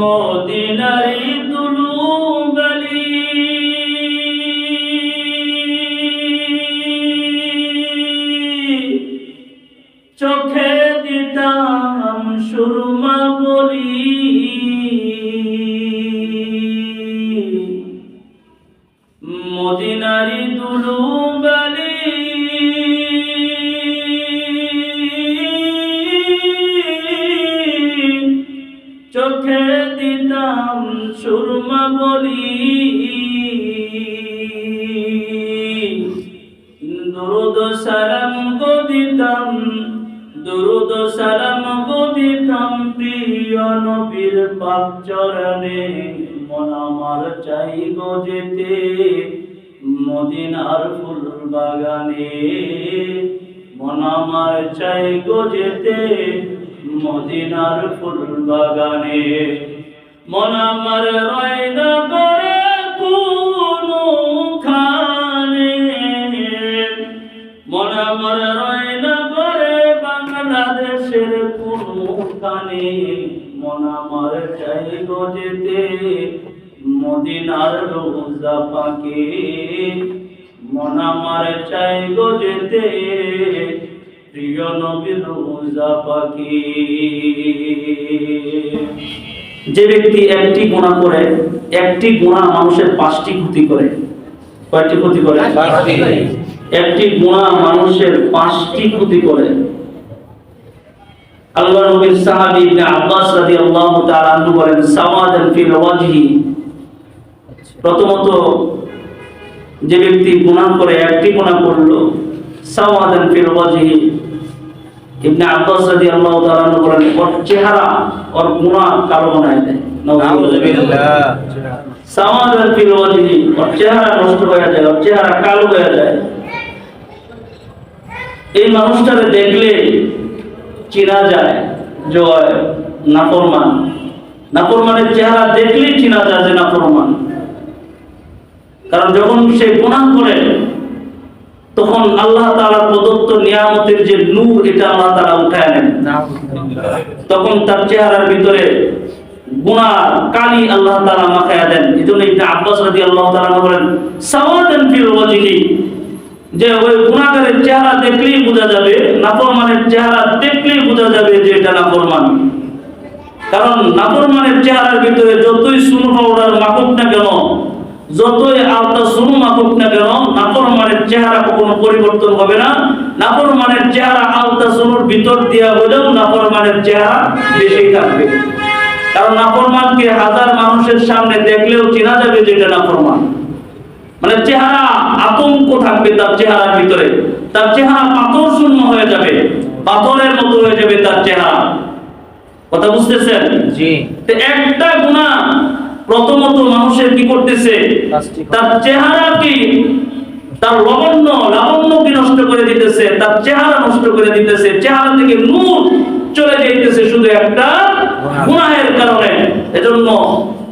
মদিনারি দুলুবালি চোখে দিতাম সুরমা বলি মদিনারি দুলুবালি চোখে দিতাম সুরমা বলি দুরুদ সালাম গো দিতাম দুরুদ সালাম গো দিতাম প্রিয় নবীর পাক চরণে মন আমার চাই গো যেতে মদিনার ফুল বাগানে মন আমার চাই গো যেতে মদিনার ফুল বাগানে মন আমার রয় না করে কোনখানে মন আমার রয় না করে বাংলাদেশের কোনখানে মন আমার চাই গো যেতে মদিনার রোজা পাকে মন আমার চাই গো যেতে প্রিয় নবীর রোজা পাকে। যে ব্যক্তি একটি গুনাহ করে, একটি গুনাহ মানুষের 5টি ক্ষতি করে। কয়টি ক্ষতি করে? 5টি। একটি গুনাহ মানুষের 5টি ক্ষতি করে। আল্লাহর নবীর সাহাবী ইবনে আব্বাস রাদিয়াল্লাহু তাআলা আনহু বলেন সাওয়াদান ফিল ওয়াজহি, প্রথমত যে ব্যক্তি গুনাহ করে, একটি গুনাহ করলো, সাওয়াদান ফিল ওয়াজহি, ইবনে আব্বাস রাদিয়াল্লাহু তাআলা আনহু বলেন ওর চেহারা ওর গুনাহ কালো বানায় দেয়। নাউযুবিল্লাহ। সাওয়াদান ফিল ওয়াজহি, ওর চেহারা নষ্ট হয়ে যায়, ওর চেহারা কালো হয়ে যায়। এই মানুষটাকে দেখলে চেনা যায় যে নাফরমান। নাফরমানের চেহারা দেখলেই চেনা যায় যে নাফরমান, কারণ যখন সে গুনাহ করে তখন আল্লাহ তাআলার প্রদত্ত নিয়ামতের যে নূর এটা আল্লাহ তাআলা উঠায় নেন, তখন তার চেহারার ভিতরে গুনাহ কালি আল্লাহ তাআলা মাখায়া দেন। এজন্য ইবনে আব্বাস রাদিয়াল্লাহু তাআলা বলেন সাওয়াদান ফিল ওয়াজহি, যে ওই গুনাহগারের চেহারা দেখলেই বোঝা যাবে, নাফরমানের চেহারা দেখলেই বোঝা যাবে যে এটা নাফরমান। কারণ নাফরমানের চেহারার ভিতরে যতই সুনু পাউডার মাখুক না কেন, যতই আলতা সুনু মাখুক না কেন, নাফরমানের চেহারা কখনো পরিবর্তন হবে না। নাফরমানের চেহারা আলতা সুনুর ভিতর দিয়া হলেও নাফরমানের চেহারা বেশি থাকবে, কারণ নাফরমানকে হাজার মানুষের সামনে দেখলেও চেনা যাবে যে এটা নাফরমান। মানে চেহারা আতঙ্ক থাকবে তার চেহারার ভিতরে, তার চেহারা পাথর শূন্য হয়ে যাবে, পাথরের মতো হয়ে যাবে তার চেহারা। কথা বুঝতেছেন? জি। তো একটা গুনাহ প্রথমত মানুষের কি করতেছে, তার চেহারা কি, তার লাবণ্য কি নষ্ট করে দিতেছে, তার চেহারা নষ্ট করে দিতেছে, চেহারা থেকে নূর চলে যাইতেছে শুধু একটা গুনাহের কারণে। এজন্য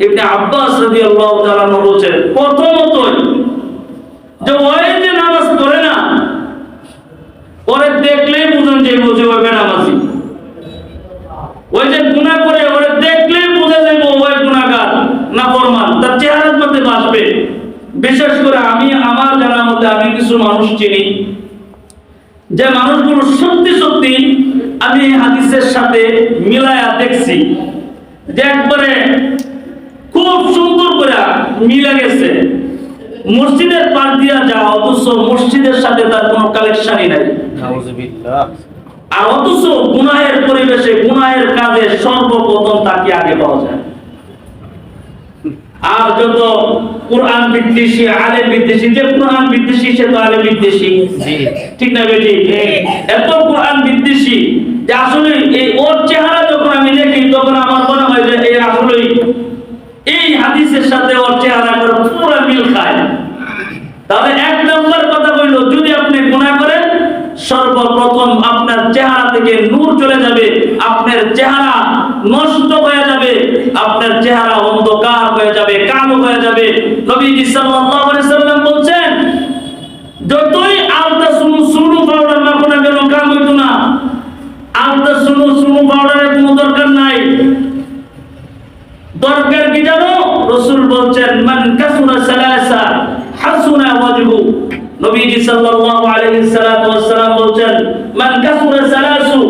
ইবনে আব্বাস রাদিয়াল্লাহু তাআলা বলেছেন প্রথমত যে ওই যে নামাজ পড়ে না, ওরে দেখলেই বুঝুন যে বুঝে ওই বেনামাজি। ওই যে গুনাহ করে ওরে দেখলেই বুঝে যাবে ওই গুনাহগার, নাফরমান, তার চেহারার মধ্যে ভাসবে। বিশেষ করে আমি আমার জানার মধ্যে আমি কিছু মানুষ চিনি, যে মানুষগুলো সত্যি সত্যি আমি হাদিসের সাথে মিলায়া দেখছি, যে একবারে খুব সুন্দর করে মিলে গেছে। মসজিদের পাশ দিয়া যায় অথচ মসজিদের সাথে তার কোনো কালেকশনই নাই, আর অথচ গুনাহের পরিবেশে গুনাহের কাজে সর্বপ্রথম তাকে আগে পাওয়া যায়। আর যত কোরআন বিদ্বেষী, আলেম বিদ্বেষী, যে কোরআন বিদ্বেষী সে তো আলেম বিদ্বেষী, ঠিক না বেটি? এত কোরআন বিদ্বেষী যে আসলে এই ওর চেহারা যখন আমি দেখি তখন আমার মনে হয় যে এই আসলে এই হাদিসের সাথে ওর চেহারা পুরো মিল খায়। তাহলে এক নম্বর কথা হইল, যদি আপনি গুনাহ করেন সর্বপ্রথম আপনার চেহারা থেকে নূর চলে যাবে, আপনার চেহারা নষ্ট হয়ে যাবে, আপনার চেহারা অন্ধকার হয়ে যাবে, কালো হয়ে যাবে। নবীজি সাল্লাল্লাহু আলাইহি সাল্লাম বলেন যতই আলতা সুনু পাউডার মাখো না কেন কাম হইতো না। আলতা সুনু পাউডারের কোনো দরকার নাই। দরকার কি জানো? রাসূল বলছেন মান কাসুরা সালাসা হাসুনা ওয়াজহু। নবীজি সাল্লাল্লাহু আলাইহি ওয়াসাল্লাম বলছেন মান কাসুরা সালাসু,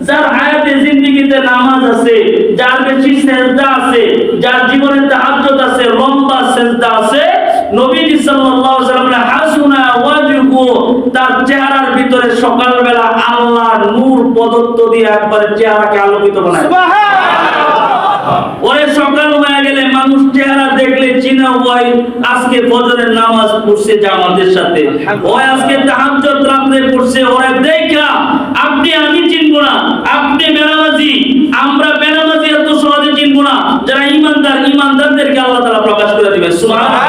যার হায়াতে জিন্দেগিতে নামাজ আছে, যার বেশি সিজদা আছে, যার জীবনে তাহাজ্জুদ আছে, লম্বা সিজদা আছে, নবীজি সাল্লাল্লাহু আলাইহি ওয়াসাল্লাম হাসুনা ওয়াজহু, তার চেহারার ভিতরে সকালবেলা আল্লাহর নূর পদত্ব দিয়ে একবার চেহারাকে আলোকিত বানায়। ওই সকাল হয়ে গেলে মানুষ চেহারা দেখলে চিনা হয় আজকে ফজরের নামাজ পড়ছে জামাতের সাথে, ওই আজকে তাহাজ্জুদ রাতে পড়ছে, ওরা দেখা আপনি আমি চিনবো না, আপনি বেনামাজি আমরা বেনামাজি এত সহজে চিনবো না। যারা ইমানদার ইমানদারদেরকে আল্লাহ তাআলা প্রকাশ করে দিবেন। সুবহানাল্লাহ।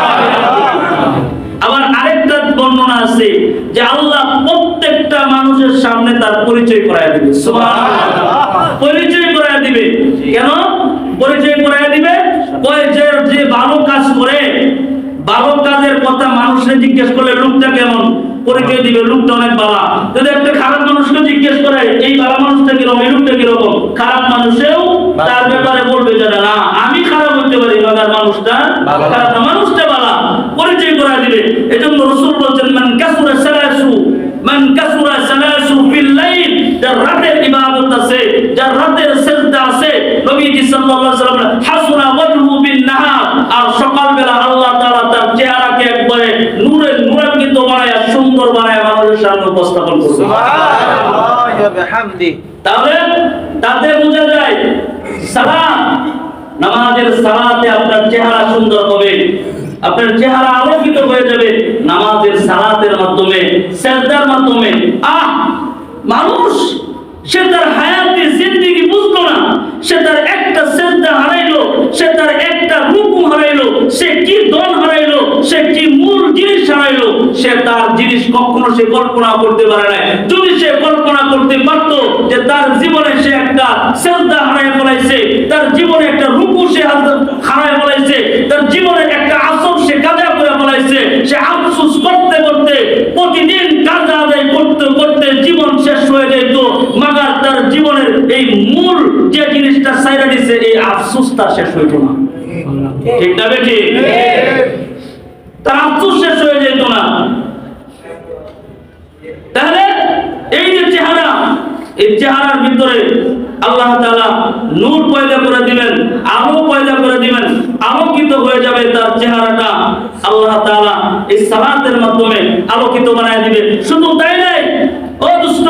আবার আরেকটা বর্ণনা আছে যে আল্লাহ প্রত্যেকটা মানুষের সামনে তার পরিচয় করায় দিবে। সুবহানাল্লাহ। পরিচয় করায় দিবে। কেন পরিচয় করায় দিবে? কয় যে ভালো কাজ করে, ভালো কাজের কথা মানুষকে জিজ্ঞেস করলে লোকটা কেমন, পরিচয় দিবে লোকটা অনেক ভালো। যদি একটা খারাপ মানুষকে জিজ্ঞেস করে এই ভালো মানুষটা কিরকম, এই লোকটা কিরকম, খারাপ মানুষেও তার ব্যাপারে বলবে যে না আমি খারাপ হতে পারি, মগার মানুষটা খারাপ না, মানুষটা ভালো, পরিচয় করায় দিবে। এজন্য রাসূল বলেন মান কাসুরা সালাসু, মান কাসুরা সালাসু ফিল লাইল, যার রাতের ইবাদত আছে, যার রাতের সিজদা আছে, নবীজি সাল্লাল্লাহু আলাইহি ওয়াসাল্লাম হাসুনা ওয়াজহু বিন নাহার, আর সকালবেলা আল্লাহ তাআলা তার চেহারাকে একবারে নূরে নূরান্বিত বানায় সুন্দর বানায় মানুষের সামনে উপস্থাপন করবে। সুবহানাল্লাহ ওয়া বিহামদি। তাহলে তাতে বোঝা যায় সালাত, নামাজের সালাতে আপনার চেহারা সুন্দর হবে, আপনার চেহারা আলোকিত হয়ে যাবে নামাজের সালাতের মাধ্যমে, সিজদার মাধ্যমে। মানুষ সে তার হায়াতে জিন্দেগি বুঝলো না, সে তার একটা সিজদা হারাইলো, সে তার একটা রুকু হারাইলো, সে কি দন হারাইলো, সে কি মূল জিনিস হারাইলো, সে তার জিনিস কখনো সে কল্পনা করতে পারে না। যদি সে কল্পনা করতে পারত যে তার জীবনে সে একটা সিজদা হারায় ফেলাইছে, তার জীবনে একটা রুকু সে হারায় ফেলাইছে, তার জীবনে একটা আসর সে কাজা করে ফেলাইছে, সে আফসোস করতে করতে প্রতিদিন কাজা আদায় করতে করতে জীবন শেষ হয়ে যেত, মাগার তার জীবনের এই মূল যে জিনিসটা সাইরা দিছে এই আফসোসটা শেষ হইতো না। ঠিক না বেটি? তার আফসোস শেষ হয়ে যেত না। তাহলে এই যে চেহারা, এই চেহারার ভিতরে আল্লাহ তাআলা নূর পয়দা করে দিবেন, আলো পয়দা করে দিবেন, আলোকিত হয়ে যাবে তার চেহারাটা। আল্লাহ তাআলা এই সালাতের মাধ্যমে আলোকিত বানায় দিবে। শুধু তাই নাই ও দোস্ত,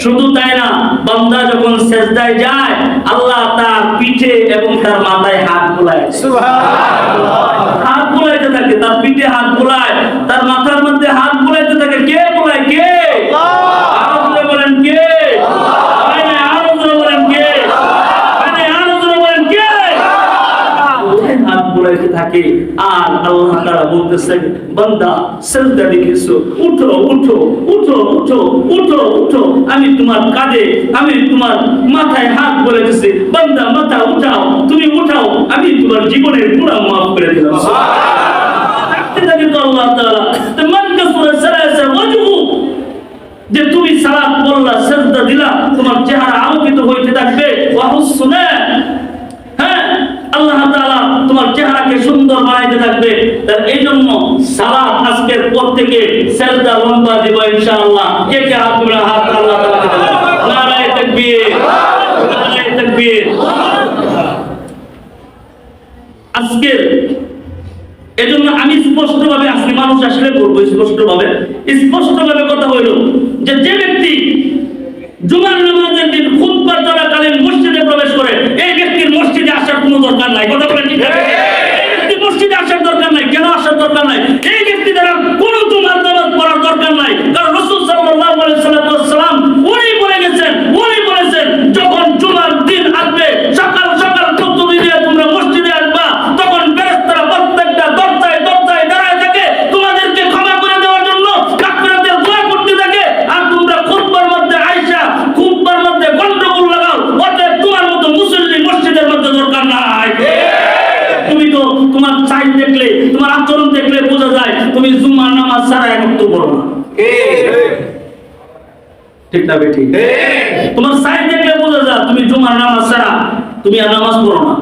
শুধু তাই না, বান্দা যখন সিজদায় যায় আল্লাহ তার পিঠে এবং তার মাথায় হাত বুলায়। সুবহানাল্লাহ। হাত বুলাইতে থাকে, তার পিঠে হাত বুলায়, তার মাথার মধ্যে হাত বুলাইতে থাকে। কে বুলায়? কে? আল্লাহ। আরো জোরে বলেন কে? আল্লাহ। আরো জোরে বলেন কে? আরো জোরে বলেন কে? হাত বুলাইতে থাকে। আর আল্লাহ তাআলা বলতেছেন বান্দা সিজদা দিয়েছো, উঠো উঠো উঠো উঠো উঠো উঠো, আমি তোমার কাঁধে, আমি তোমার মাথায় হাত বুলাইতেছি, বান্দা মাথা উঠাও, তুমি উঠাও, আমি তোমার জীবনের গুনাহ মাফ করে দিলাম। সুবহানাল্লাহ। আল্লাহ তাআলা মান কাসুরা সালাসা ওয়াজহু, যে তুমি সালাত পড়লা, সিজদা দিলা, তোমার চেহারা আলোকিত হইতে থাকবে। ওয়া হুসনা, হ্যাঁ আল্লাহ তাআলা তোমার চেহারাকে সুন্দর বানাইতে থাকবে। তার এইজন্য সালাত আজকের পর থেকে সিজদা লম্বা দিব ইনশাআল্লাহ। কে কে হাত তুলে হাত আল্লাহ তাআলা কে দেন। নারায়ে তাকবীর, নারায়ে তাকবীর। আজকের এজন্য আমি স্পষ্টভাবে আজকে মানুষ আসলে বলবো স্পষ্টভাবে কথা হইল যে যে ব্যক্তি জুমার নামাজের দিন খুতবা চলাকালীন মসজিদে প্রবেশ করে এই ব্যক্তির মসজিদে আসার কোনো দরকার নাই। কথা বলেন ঠিক আছে? এই ব্যক্তি মসজিদে আসার দরকার নাই। কেন আসার দরকার নাই? এই ব্যক্তি দ্বারা কোনো জুমার নামাজ পড়ার দরকার নাই। কারণ রাসূল সাল্লাল্লাহু আলাইহি ওয়াসাল্লাম উনি বলে গেছেন, উনি বলেছেন যখন জুমার দিন আসবে সকাল সকাল প্রস্তুতি নিয়ে তোমরা মসজিদে আসবা, তখন ফেরেশতারা প্রত্যেকটা দরজায় দরজায় দাঁড়ায় থাকে তোমাদেরকে ক্ষমা করে দেওয়ার জন্য, কাফেরদের দোয়া করতে থাকে। আর তোমরা খুতবার মধ্যে আয়েশা খুতবার মধ্যে গন্ডগোল লাগাও, অতএব তোমার মতো মুসল্লি মসজিদের মধ্যে দরকার নাই। তুমি তো তোমার সাইজ দেখলে, তোমার আচরণ দেখলে বোঝা যায় তুমি জুমার নামাজ ছাড়া একত্র পড়ো না। ঠিক না বেটি? তোমার সাইজ দেখলে বোঝা যায় তুমি জুমার নামাজ ছাড়া তুমি আর নামাজ পড়ো না।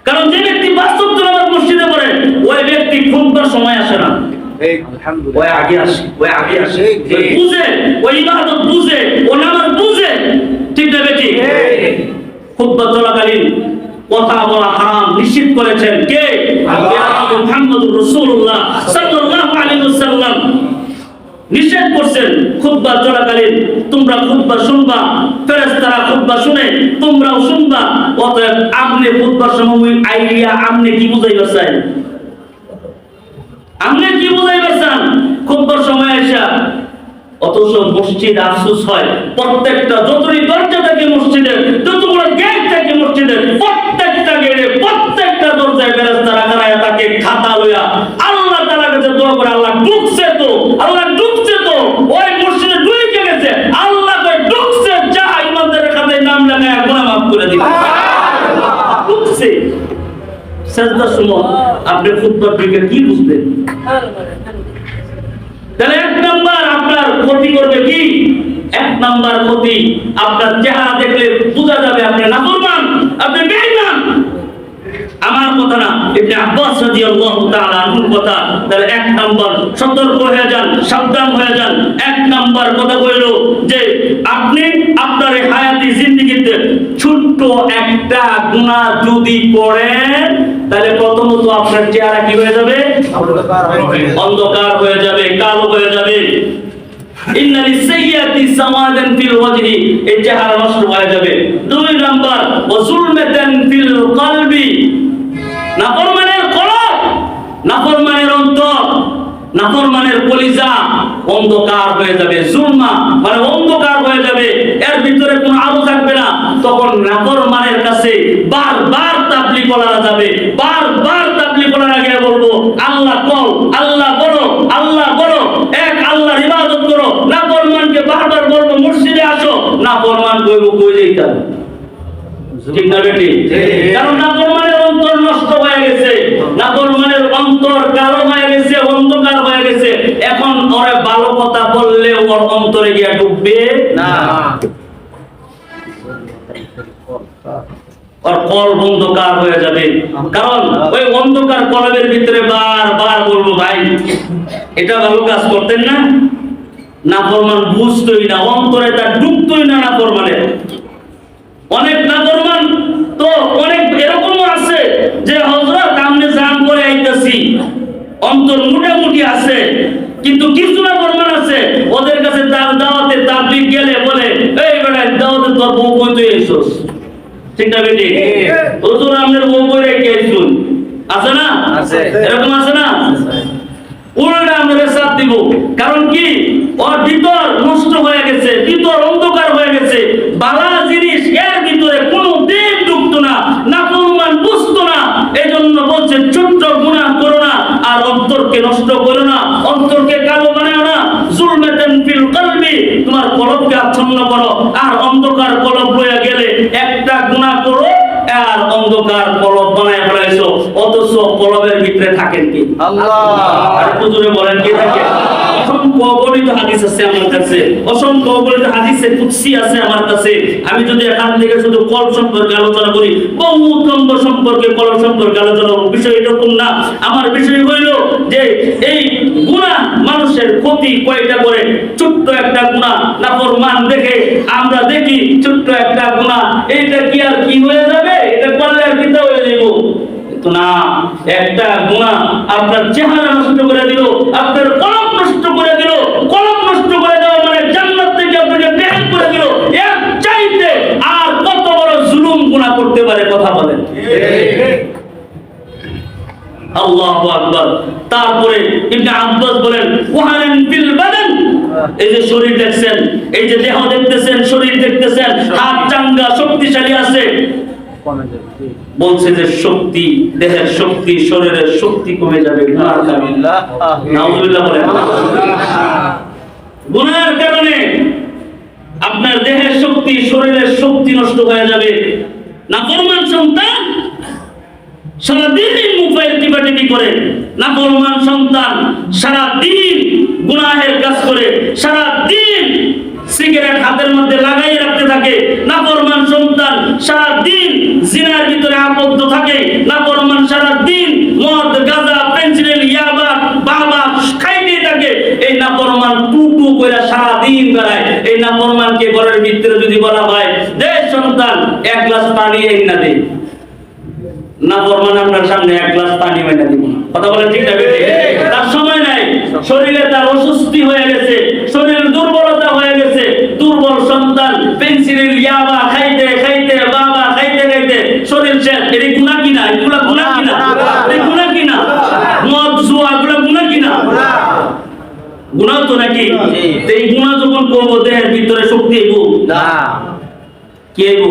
কারণ যে ব্যক্তি বাস্তব নামাজ মসজিদে পড়ে ওই ব্যক্তি খুতবার সময় আসে না, ওই আগে আসে, ওই বুঝে, ওই ইবাদত বুঝে, ও নামাজ বুঝে। ঠিক না বেটি? খুতবা চলাকালীন কথা বলা হারাম নিষিদ্ধ করেছেন কে? মুহাম্মদুর রাসূলুল্লাহ সাল্লাল্লাহু আলাইহি ওয়াসাল্লাম নিষেধ করছেন। খুতবা চলাকালীন তোমরা খুতবা শুনবা, ফেরেশতারা খুতবা শুনে তোমরাও শুনবা। অতএব আপনি খুতবার সময় আইডিয়া আপনি কি বুঝাইবার চাই? আপনি কি বুঝাইবার চান খুতবার সময় আইসা? অথচ মসজিদ আফসোস হয়, প্রত্যেকটা যতই দরজা থাকে মসজিদের, যতগুলো গেট থাকে মসজিদের, প্রত্যেকটা গেটে প্রত্যেকটা দরজায় ফেরেশতারা খাড়ায়া থাকে খাতা লইয়া। আল্লাহ তাআলার কাছে দোয়া করে, আল্লাহ ঢুকছে তো, আল্লাহ ঢুকছে তো, ওই মসজিদে ঢুকে গেছে, আল্লাহ কই ঢুকছে, যা ইমানদারের খাতায় নাম লাগায়া গুনাহ মাফ করে দিবেন। ঢুকছে। সাজদার সময় আপনি খুতবা থেকে কি বুঝবেন? তাহলে এক নাম্বার আপনার ক্ষতি করবে কি? এক নাম্বার ক্ষতি, আপনার চেহারা দেখলে বোঝা যাবে আপনি নাফরমান, আপনি বেঈমান। আমার কথা না, ইবনে আব্বাস রাদিয়াল্লাহু তাআলা আনহুর কথা। তাহলে এক নাম্বার সতর্ক হয়ে যান, সাবধান হয়ে যান। এক নাম্বার কথা হইল যে আপনি আপনার এই হায়াতি জিন্দেগিতে ছোট্ট একটা গুনাহ যদি করেন তাহলে প্রথমত আপনার চেহারা কি হয়ে যাবে? অন্ধকার হয়ে যাবে, কালো হয়ে যাবে। ইন্না লিসাইয়াতি সাওয়াদান ফিল ওয়াজহি, এই চেহারা নষ্ট হয়ে যাবে। দুই নাম্বার ওয়াজুলমাতান ফিল কলবি, নাফরমানের কলব, নাফরমানের অন্তর, নাফরমানের কলিজা অন্ধকার হয়ে যাবে। জুলমা মানে অন্ধকার হয়ে যাবে, এর ভিতরে কোনো আলো থাকবে না। তখন নাফরমানের কাছে বারবার তাবলীগ করা যাবে, বারবার তাবলীগ করার আগে বলবো আল্লাহ কও, আল্লাহ বলো, আল্লাহ বলো, এক আল্লাহর ইবাদত করো। নাফরমানকে বারবার বলবো মসজিদে আসো, নাফরমান কইব কই যাইতা। ঠিক না বেটি? কারণ নাফরমানের অন্তর নষ্ট হয়ে গেছে, নাফরমানের অন্তর কালো হয়ে গেছে, অন্ধকার হয়ে গেছে। এখন ওরে ভালো কথা বললে ওর অন্তরে গিয়া ঢুকবে না, ওর কলব অন্ধকার হয়ে যাবে। কারণ ওই অন্ধকার কলবের ভিতরে বারবার বলবো ভাই এটা ভালো কাজ করতেন না, নাফরমান বুঝতোই না, অন্তরে তার ঢুকতোই না নাফরমানের। অনেক নাফরমান তো অনেক এরকমও আছে যে হযরত আমনে জান করে আইতাছি, অন্তর মোটামুটি আছে, কিন্তু কিছু নাফরমান আছে ওদের কাছে দাওয়াতে তাবলীগ গেলে বলে এই বেটা দাওয়াতে তোর বউ কই তুই আইছস। ঠিক না বেটি? হুজুর আমনের বউ কই রেখে আইছুন, আছে না? আছে, এরকম আছে না? উল্টা আমরা সাথ দিব। কারণ কি? ওর ভিতর নষ্ট হয়ে গেছে, ভিতর অন্ধকার হয়ে গেছে। বালা জিনিস এর ভিতরে কোনো দিন ঢুকতো না, নাফরমান বুঝতো না। এজন্য বলছে ছোট্ট গুনাহ করো না, আর অন্তরকে নষ্ট করো না, অন্তরকে কালো বানাও না। জুলমাতান ফিল কলবি, তোমার কলবকে আচ্ছন্ন করো। আর অন্ধকার কলব হয়ে গেলে একটা গুনাহ করো আর অন্ধকার কলব বানায় ফেলাইছো, অথচ কলবের ভিতরে থাকেন কি? আল্লাহ। আর হুজুরে বলেন কি থাকে? অসংখ্য অগণিত হাদিস আছে আমার কাছে, অসংখ্য অগণিত হাদিসে কুদসি আছে আমার কাছে। আমি যদি এখান থেকে শুধু কলব সম্পর্কে আলোচনা করি, বহু নম্বর সম্পর্কে কলব সম্পর্কে আলোচনা করব। বিষয় এরকম না, আমার বিষয় হইল যে এই গুনাহ মানুষের ক্ষতি কয়টা করে। ছোট্ট একটা গুনাহ নাফরমান দেখে আমরা দেখি ছোট্ট একটা গুনাহ, এইটা কি আর কি হয়ে যাবে, এটা করলে আর কিতা হয়ে যাইব? তো না, একটা গুনাহ আপনার চেহারা নষ্ট করে দিল, আপনার কলব নষ্ট করে দিল। কলব নষ্ট করে দেওয়া মানে জান্নাত থেকে আপনাকে বের করে দিল। এর চাইতে আর কত বড় জুলুম গুনাহ করতে পারে? কথা বলেন। আল্লাহু আকবার। তারপরে ইবনে আব্বাস বলেন ওয়াহানান ফিল বাদান, এই যে শরীর দেখছেন, এই যে দেহ দেখতেছেন, শরীর দেখতেছেন, হাত চাঙ্গা শক্তিশালী আছে, বলছে যে শক্তি, দেহের শক্তি, শরীরের শক্তি কমে যাবে গুনাহের কারণে। নাউযুবিল্লাহ বলেন। গুনাহের কারণে আপনার দেহের শক্তি, শরীরের শক্তি নষ্ট হয়ে যাবে। নাফরমান সন্তান সারাদিন মোবাইল টিপাটিপি করে, নাফরমান সন্তান সারাদিন গুনাহের কাজ করে, সারাদিন সিগারেট হাতের মধ্যে লাগাই রাখতে থাকে, নাফরমান সন্তান সারা দিন জিনার ভিতরে আবদ্ধ থাকে, নাফরমান সারা দিন মদ গাঁজা পেন্সিল ইয়াবা বাবা খাইতে থাকে। এই নাফরমান টুটু করে সারা দিন বেড়ায়। এই নাফরমানকে ঘরের ভিতরে যদি বলা হয় দে সন্তান এক গ্লাস পানি এনে না দে, নাফরমান আপনার সামনে এক গ্লাস পানি এনে দিব না। কথা বলেন ঠিক না বেঠিক? তার সময় নাই, শরীরে তার অসুস্থি হয়ে গেছে, শরীরের দুর্বলতা হয়ে গেছে। দুর্বল সন্তান পেন্সিল ইয়াবা খাইতে খাইতে বাবা খাইতে খাইতে শরীর শেষ। এর গুনাহ কিনা? এগুলা গুনাহ কিনা? এই গুনাহ কিনা? মদ জুয়া এগুলা গুনাহ কিনা? গুনাহ তো নাকি? এই গুনাহ যখন করব দেহের ভিতরে শক্তি আইব না, কি আইব?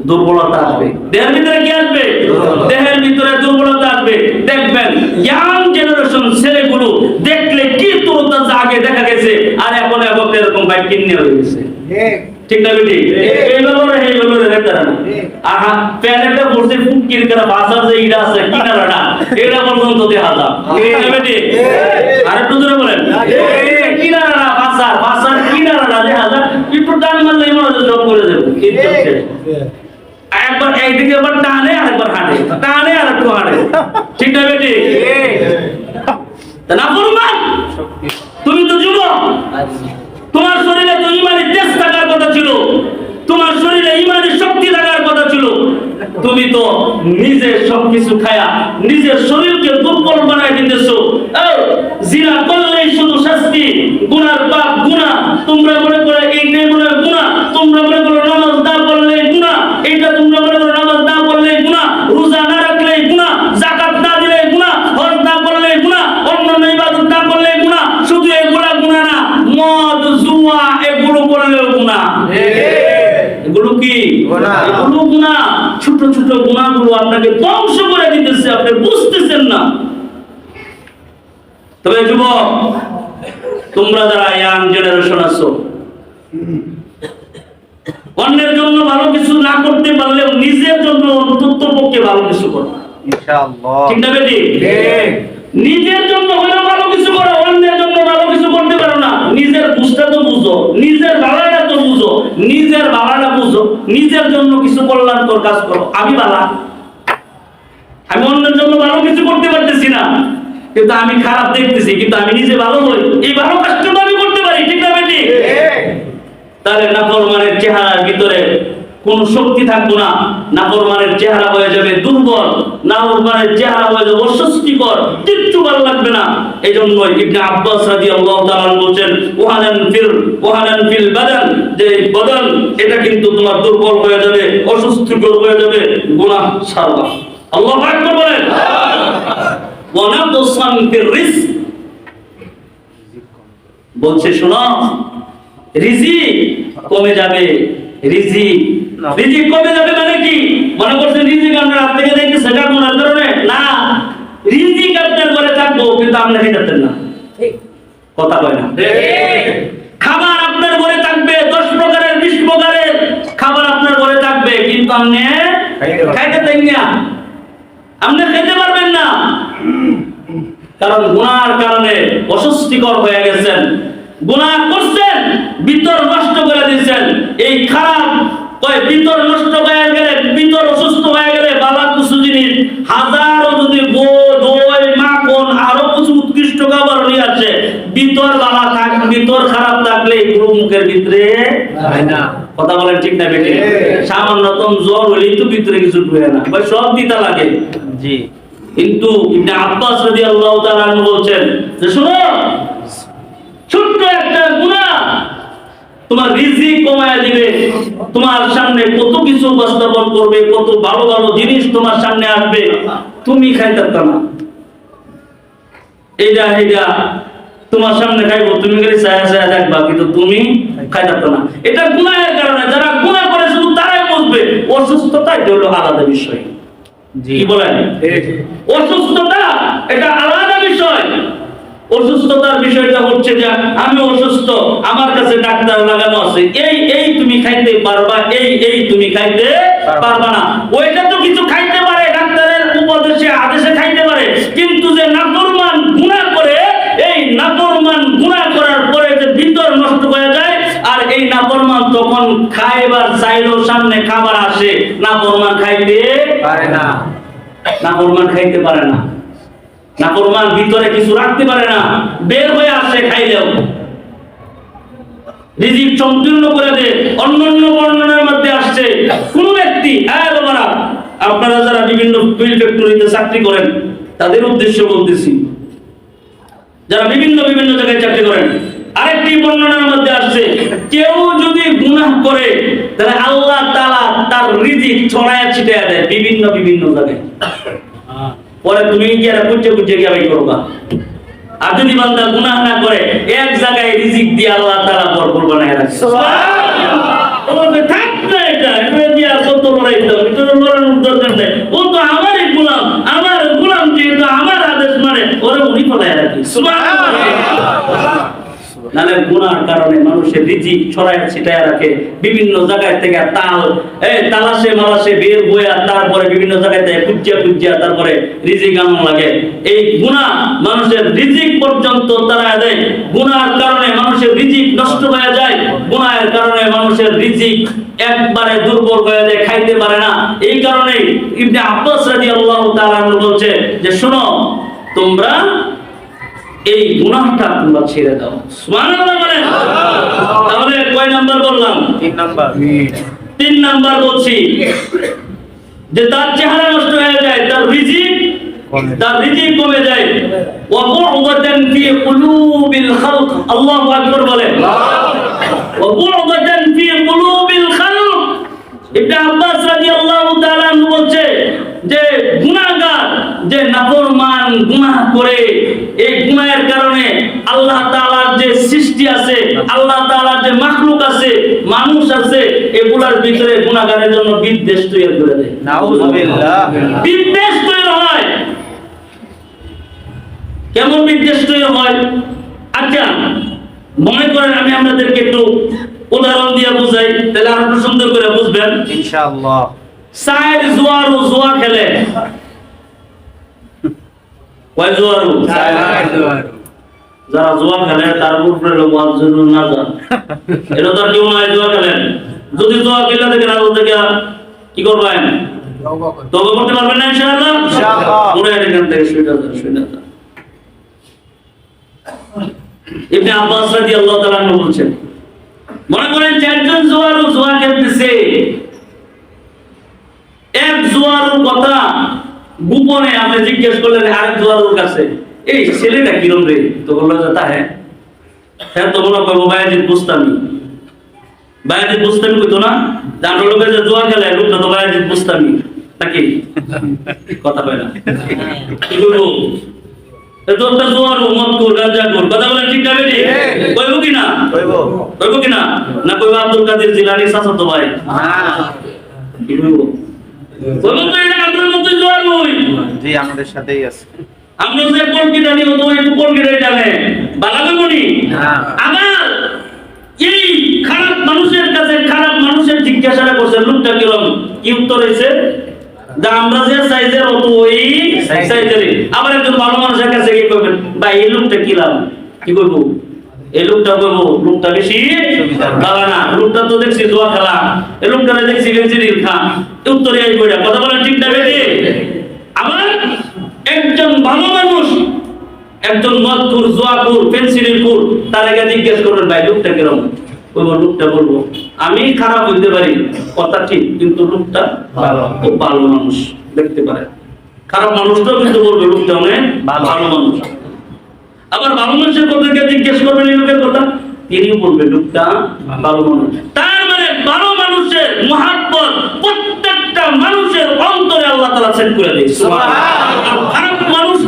দুর্বলতা আসবে। দেহের ভিতরে কি আসবে? দেহের ভিতরে দুর্বলতা আসবে। দেখবেন ইয়াং জেনারেশন ছেলেগুলো দেখলে কি তোরতা জাগে দেখা গেছে, আর এখন এখন এরকম বাইক কিনে হয়ে গেছে। ঠিক না বেটি? এইগুলো রেতারা না। আহা প্যানেটা বসে ফুটকির করে বাজার যে ইডা আছে কিনারাটা এটা পর্যন্ত দেখা যায়। ঠিক না বেটি? আর একটু জোরে বলেন। কিনারাটা বাজার কিনারাটা দেখা যায়। একটু টান মারলে মনে হয় জব করে দেব। একবার একদিকে আবার টানে আরেকবার হাঁটে, টানে আর একটু হাঁটে। ঠিক না বেটি? তা না ফরমান, তুমি তো যুবক, তোমার শরীরে তো ইমানের তেজ থাকার কথা ছিল, তোমার শরীরে ইমানের শক্তি থাকার কথা ছিল। তুমি তো নিজে সবকিছু খায়া নিজের শরীরকে দুর্বল বানায় দিতেছো। জিনা করলেই শুধু শাস্তি, গুনার পাপ গুনাহ। তোমরা মনে করে এইটাই মনে হয় গুনাহ, তোমরা মনে করো নামাজ না পড়লেই গুনাহ, এইটা তোমরা মনে করো নামাজ না পড়লেই গুনাহ, রোজা না রাখলেই গুনাহ, যাকাত না দিলেই গুনাহ, হজ না করলেই গুনাহ, অন্যান্য ইবাদত না করলেই গুনাহ। শুধু এগুলা গুনাহ না, মদ জুয়া এগুলো করলেও গুনাহ। এগুলো কি? এগুলো গুনাহ। ছোট ছোট গুনাহগুলো আপনাকে ধ্বংস করে দিতেছে, আপনি বুঝতেছেন না। তবে যুবক, তোমরা যারা ইয়াং জেনারেশন আছো, অন্যের জন্য ভালো কিছু না করতে পারলেও নিজের জন্য অন্তত পক্ষে ভালো কিছু করো ইনশাআল্লাহ। ঠিক না বেটি? নিজের জন্য হলেও ভালো কিছু করো, অন্যের জন্য ভালো কিছু করতে পারো না। নিজের বুঝটা তো বুঝো, নিজের ভালোটা তো বুঝো, নিজের ভালোটা বুঝো, নিজের জন্য কিছু কল্যাণকর কাজ করো। আমি ভালো, আমি অন্যের জন্য ভালো কিছু করতে পারতেছি না, কিন্তু আমি খারাপ দেখতেছি, কিন্তু আমি নিজে ভালো হই, এই ভালো কাজটা তো আমি করতে পারি। ঠিক না বেটি? তাহলে নাফরমানের চেহারার ভিতরে কোন শক্তি থাকবো না, নাফরমানের চেহারা হয়ে যাবে দুর্বল, নাফরমানের চেহারা হয়ে যাবে অস্বস্তিকর, কিচ্ছু ভালো লাগবে না। এই জন্য ইবনে আব্বাস রাদিয়াল্লাহু তাআলা বলেন ওয়াহানান ফিল বাদান, যে বদন এটা কিন্তু তোমার দুর্বল হয়ে যাবে, অস্বস্তিকর হয়ে যাবে গুনাহ ছাড়বা। আল্লাহু আকবার বলেন। ওয়া নাকসান ফির রিজক, বলছে শোনো রিজিক কমে যাবে। রিজিক কমে যাবে মানে কি? মনে করছেন রিজিক আপনার হাত থেকে দেখতে সেটা গুনার কারণে না, রিজিক আপনার ঘরে থাকবো কিন্তু আপনি খেতেন না। কথা কয় না? খাবার আপনার ঘরে থাকবে 10 প্রকারের 20 প্রকারের খাবার আপনার ঘরে থাকবে, কিন্তু আপনি খাইতে দেন না, আপনি খেতে পারবেন না, কারণ গুনার কারণে অস্বস্তিকর হয়ে গেছেন। গুনাহ করছেন, ভিতর নষ্ট করে দিয়েছেন। এই খারাপ ভিতর নষ্ট হয়ে গেলে, ভিতর অসুস্থ হয়ে গেলে বাবা কিছু জিনিস হাজারো যদি দই মাখন আরো কিছু উৎকৃষ্ট খাবার নিয়ে আসে, ভিতর বাবা থাক, ভিতর খারাপ থাকলে এগুলো মুখের ভিতরে যায় না। কথা বলেন ঠিক না বেটি? সামান্যতম জ্বর হলেই তো ভিতরে কিছু ঢুকে না, ভাই সব দিতে লাগে। জি, কিন্তু ইবনে আব্বাস রাদিয়াল্লাহু তাআলা আনহু বলছেন যে শোনো, ছোট্ট একটা গুনাহ তোমার রিজিক কমায় দিবে, তোমার সামনে কত কিছু উপস্থাপন করবে, কত ভালো ভালো জিনিস তোমার সামনে আসবে, তুমি খাইতে পারতা না। এইটা তোমার সামনে খাইবো, তুমি খালি ছায়া ছায়া দেখবা, কিন্তু তুমি খাইতে পারতা না। এটা গুনাহের কারণে, যারা গুনাহ করে শুধু তারাই বুঝবে। অসুস্থতা এটা হলো আলাদা বিষয়। কি বলেন? অসুস্থতা এটা আলাদা বিষয়। অসুস্থতার বিষয়টা হচ্ছে যে আমি অসুস্থ, আমার কাছে ডাক্তার লাগানো আছে, এই তুমি খাইতে পারবা, এই তুমি খাইতে পারবা না। ওইটা তো কিছু খাইতে পারে, ডাক্তারের উপদেশে আদেশে খাইতে পারে, কিন্তু যে নাফরমান গুনাহ করে, এই নাফরমান গুনাহ করার পরে যে ভিতর নষ্ট হয়ে যায়, আর এই নাফরমান তখন খাইবার চাইলেও সামনে খাবার আসে, নাফরমান খাইতে পারে না। নাফরমান খাইতে পারে না, নাফরমান ভিতরে কিছু রাখতে পারে না, বের হয়ে আসে খাইলেও রিজিক সম্পূর্ণ করে দে। অন্যান্য বর্ণনার মধ্যে আসছে কোন ব্যক্তি, হ্যাঁ বাবারা আপনারা যারা বিভিন্ন ফিল্ড ফ্যাক্টরিতে চাকরি করেন তাদের উদ্দেশ্য বলতেছি, যারা বিভিন্ন বিভিন্ন জায়গায় চাকরি করেন, আরেকটি বর্ণনার মধ্যে আসছে কেউ যদি গুনাহ করে তাহলে আল্লাহ তাআলা তার রিজিক ছড়ায়া ছিটায়া দেয় বিভিন্ন বিভিন্ন জায়গায়। পরে তুমি কি আর কুচে কুচে গিয়ে করবা। আর যদি বান্দা গুনাহ না করে এক জায়গায় রিজিক দিয়ে আল্লাহ তাআলা ভরপুর বানায় রাখে। সুবহানাল্লাহ। ওরে থাক না এটা দিয়ে আর কত লড়াইতে হবে, এটা লড়ানোর দরকার নেই। ও তো আমারই গোলাম, আমার গোলাম যেহেতু আমার আদেশ মানে ওরে উনি ফলায় রাখি। সুবহানাল্লাহ। নালে গুনার কারণে মানুষের রিজিক ছড়ায় ছিটায় রাখে বিভিন্ন জায়গায় থেকে, তালাশে মালাশে বের হয়ে তারপরে বিভিন্ন জায়গায় থেকে খুঁজিয়া খুঁজিয়া তারপরে রিজিক আনন্দ লাগে। এই গুনাহ মানুষের রিজিক পর্যন্ত তারা দেয়। গুনার কারণে মানুষের রিজিক নষ্ট হয়ে যায়, গুনাহের কারণে মানুষের রিজিক একবারে দুর্বল হয়ে যায়, খাইতে পারে না। এই কারণে ইবনে আব্বাস রাদিয়াল্লাহু তাআলা বলছে যে শোনো, তোমরা এই গুনাহটা তোমরা ছেড়ে দাও। সুবহানাল্লাহ বলেন। তাহলে কয় নাম্বার বললাম? 3 নাম্বার। 3 নাম্বার বলছি যে তার চেহারা নষ্ট হয়ে যায়, তার রিজিক কমে যায়। ওয়া বু'দাতান ফি কুলুবিল খালক, আল্লাহু আকবার বলেন। ওয়া বু'দাতান ফি কুলুবিল খালক। ইবনে আব্বাস রাদিয়াল্লাহু তাআলা বলছে যে গুনাহগার, যে নাফরমান গুনাহ করে, এই গুনাহের কারণে আল্লাহ তাআলার যে সৃষ্টি আছে, আল্লাহ তাআলার যে মাখলুক আছে, মানুষ আছে, এগুলার ভিতরে গুনাহগারের জন্য বিদ্বেষ তৈরি করে দেয়। নাউযুবিল্লাহ। বিদ্বেষ তৈরি হয়। কেমন বিদ্বেষ তৈরি হয়? আচ্ছা মনে করেন আমি আপনাদেরকে একটু উদাহরণ দিয়ে বুঝাই, তাহলে আরো একটু সুন্দর করে বুঝবেন ইনশাআল্লাহ। সাইর জুয়া খেলে, কয় জুয়ারু? যারা জুয়া খেলে তার উপরে লোক জরুর না যান, এটা তো আর কেউ নয় জুয়া খেলেন। যদি জুয়া খেলে দেখেন আর ওদেরকে কি করবেন? তওবা করতে পারবেন না ইনশাআল্লাহ। ইনশাআল্লাহ। মনে হয় এখান থেকে শুনে যান। ইবনে আব্বাস রাদিয়াল্লাহু তাআলা বলছেন, মনে করেন চারজন জুয়ারু জুয়া খেলতেছে, এক জুয়ারুর কথা গোপনে আপনি জিজ্ঞেস করলেন আরেক জুয়ারুর কাছে, এই ছেলেটা কিরম রে? তো বললো যে হ্যাঁ তো মনে করবো বায়াজিদ বুস্তামি। বায়াজিদ বুস্তামি কইতো না, জানো লোকে যে জুয়া খেলে লোকটা তো বায়াজিদ বুস্তামি নাকি? কথা কয় না, কি করবো? তোরটা জুয়ারু, মদকুর, গাঁজাখোর, কথা বলেন ঠিক না বেটি? কইবো কি না? কইবো কি না? না কইবো আব্দুল কাদের জিলানী চাচাতো ভাই? কি কইবো? কইবো তো এটা আপনার মতো জুয়ারু। জি আমাদের সাথেই আছে। আমরা যে কোন কি জানি, ও তো একটু কোন কি জানে, বালাবে মনি। আমার এই খারাপ মানুষের কাছে খারাপ মানুষের জিজ্ঞাসা করছে লোকটা কিরকম, কি উত্তর হইছে? যে আমরা যে সাইজের অত ওই সাইজেরই। আবার একজন ভালো মানুষের কাছে গিয়ে কইবেন ভাই এই লোকটা কিরাম, কি কইবো? এই লোকটা কইবো লোকটা বেশি ভালো না, লোকটা তো দেখছি জুয়া খেলা, এই লোকটা দেখছি গেঞ্জির খা। উত্তরে এই কইরা, কথা বলেন ঠিক না বেটি? আবার একজন ভালো মানুষ, একজন মদখোর, জুয়াখোর, পেন্সিলের খোর, তার আগে জিজ্ঞেস করবেন ভাই লোকটা কিরকম? কইবো লোকটা বলবো আমি খারাপ হইতে পারি, কথা ঠিক, কিন্তু লোকটা ভালো, খুব ভালো মানুষ দেখতে পারে। খারাপ মানুষটাও কিন্তু বলবে লোকটা অনেক ভালো মানুষ। আবার ভালো মানুষের কথা জিজ্ঞেস করবেন এই লোকের কথা, তিনি বলবেন লোকটা ভালো মানুষ। তার মানে ভালো মানুষের মহাব্বত প্রত্যেকটা মানুষের অন্তরে আল্লাহ তাআলা সেট করে দেয়। সুবহানাল্লাহ। খারাপ মানুষ